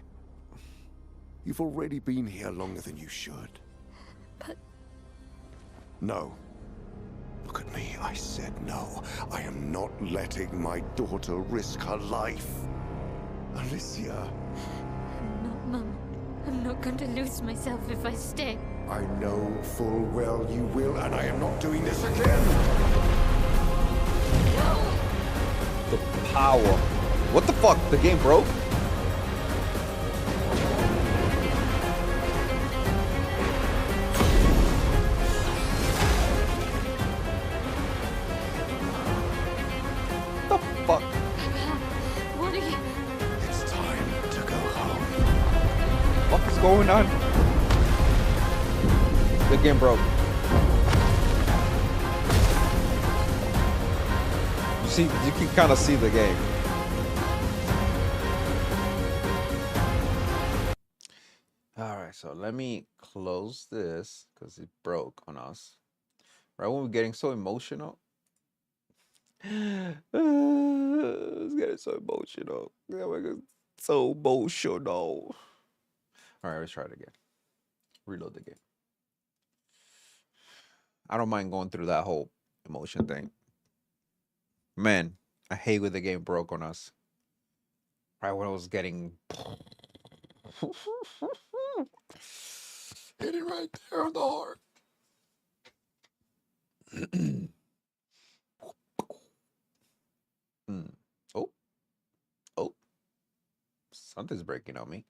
You've already been here longer than you should. But... No. Look at me. I said no. I am not letting my daughter risk her life. Alicia. No, Mum. I'm not going to lose myself if I stay. I know full well you will, and I am not doing this again. No! The power. What the fuck? The game broke? The fuck? What are you... It's time to go home. What is going on? The game broke. You see, you can kind of see the game. All right, so let me close this because it broke on us. Right when we're getting so emotional. It's getting so emotional. So emotional. All right, let's try it again. Reload the game. I don't mind going through that whole emotion thing. Man, I hate when the game broke on us. Right when I was getting... Hitting right there on the heart. Oh. Oh. Something's breaking on me.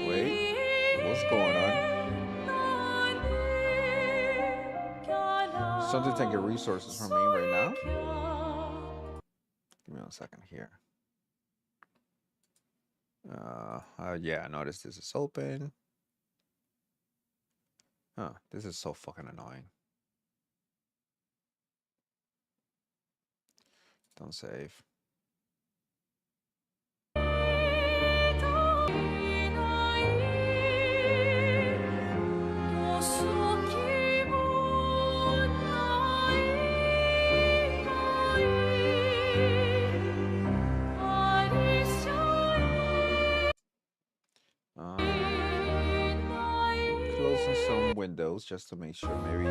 Wait. What's going on? Something taking resources from me right now. Give me 1 second here. Yeah, notice this is open. Huh, this is so fucking annoying. Don't save. Closing some windows just to make sure maybe